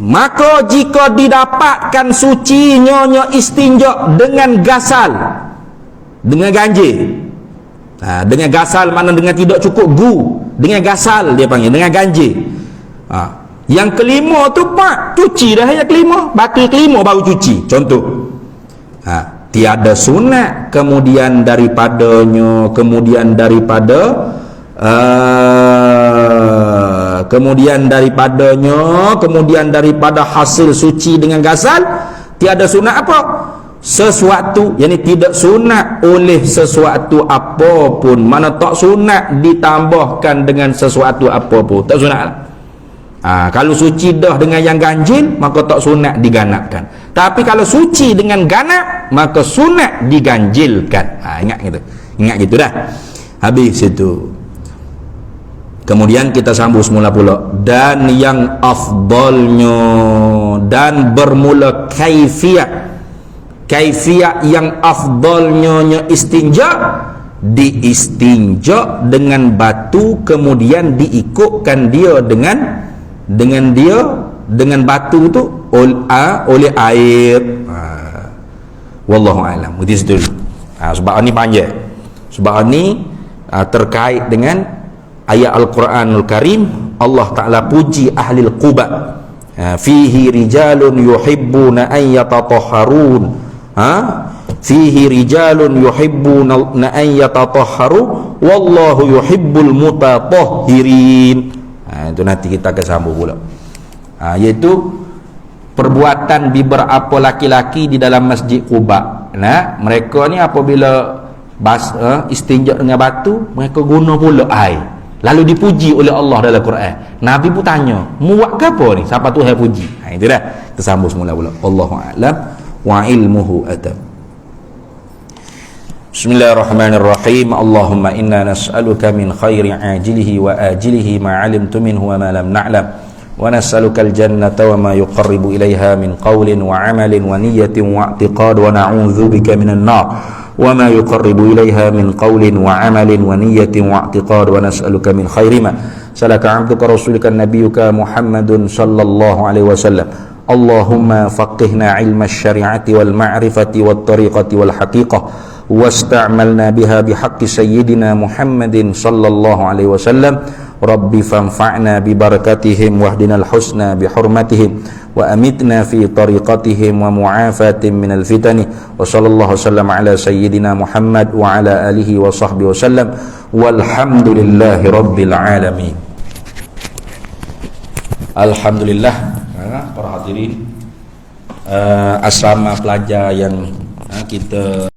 Maka jika didapatkan sucinya istinja dengan gasal, dengan ganjil. Dengan gasal mana dengan tidak cukup gu, dengan gasal dia panggil, dengan ganjil. Yang kelima tu pak cuci dah, yang kelima batu kelima baru cuci. Contoh, tiada sunat kemudian daripadanya, kemudian daripada hasil suci dengan gasal, tiada sunat apa? Sesuatu, yakni tidak sunat oleh sesuatu apapun. Mana tak sunat ditambahkan dengan sesuatu apapun, tak sunat lah. Kalau suci dah dengan yang ganjil, maka tak sunat diganapkan. Tapi kalau suci dengan ganap, maka sunat diganjilkan. Ingat gitu dah. Habis itu, kemudian kita sambung semula pula. Dan yang afdalnya dan bermula kaifiyat yang afdalnya istinja, diistinja dengan batu, kemudian diikutkan dia dengan batu tu oleh air. Wallahu a'lam. Di situ. Sebab ni panjang. Sebab ni terkait dengan ayat Al-Quranul Karim. Allah Ta'ala puji ahli Quba. Fihi rijalun yuhibbuna an yatatahharun. Fihi rijalun yuhibbuna an yatatahharu wallahu yuhibbul mutatahhirin. Itu nanti kita akan sambung pula. Iaitu perbuatan beberapa laki-laki di dalam Masjid Quba. Mereka ni apabila istinja dengan batu, mereka guna pula air. Lalu dipuji oleh Allah dalam Quran. Nabi pun tanya, mu buat ke apa ni? Siapa Tuhan puji? Itu dah. Kita sambung semula pula. Wallahu a'lam wa ilmuhu atam. Bismillahirrahmanirrahim. Allahumma inna nas'aluka min khairi ajilihi wa ajilihi ma 'alimtu minhu wa ma lam na'lam, wa nas'aluka al-jannata wa ma yuqarribu ilaiha min qawlin wa 'amalin wa niyyatin wa i'tiqad, wa na'udzubika minan nar wa ma yuqarribu ilaiha min qawlin wa 'amalin wa niyyatin wa i'tiqad, wa nas'aluka min khairi ma salaka 'abduka rasulika nabiyyuka Muhammadun sallallahu alaihi wasallam. Allahumma faqihna ilma syari'ati wal ma'rifati wat tariqati wal haqiqah wasta'malna biha bihaqqi sayyidina Muhammadin sallallahu alaihi wasallam. Rabbi fanfa'na bi barakatihim wahdinal husna bi hurmatihim wa amitna fi tariqatihim wa mu'afatin minal fitani. Wa sallallahu wasallam ala sayyidina Muhammad wa ala alihi wa sahbihi wasallam walhamdulillahi rabbil alamin. Alhamdulillah. Para hadirin asrama pelajar yang kita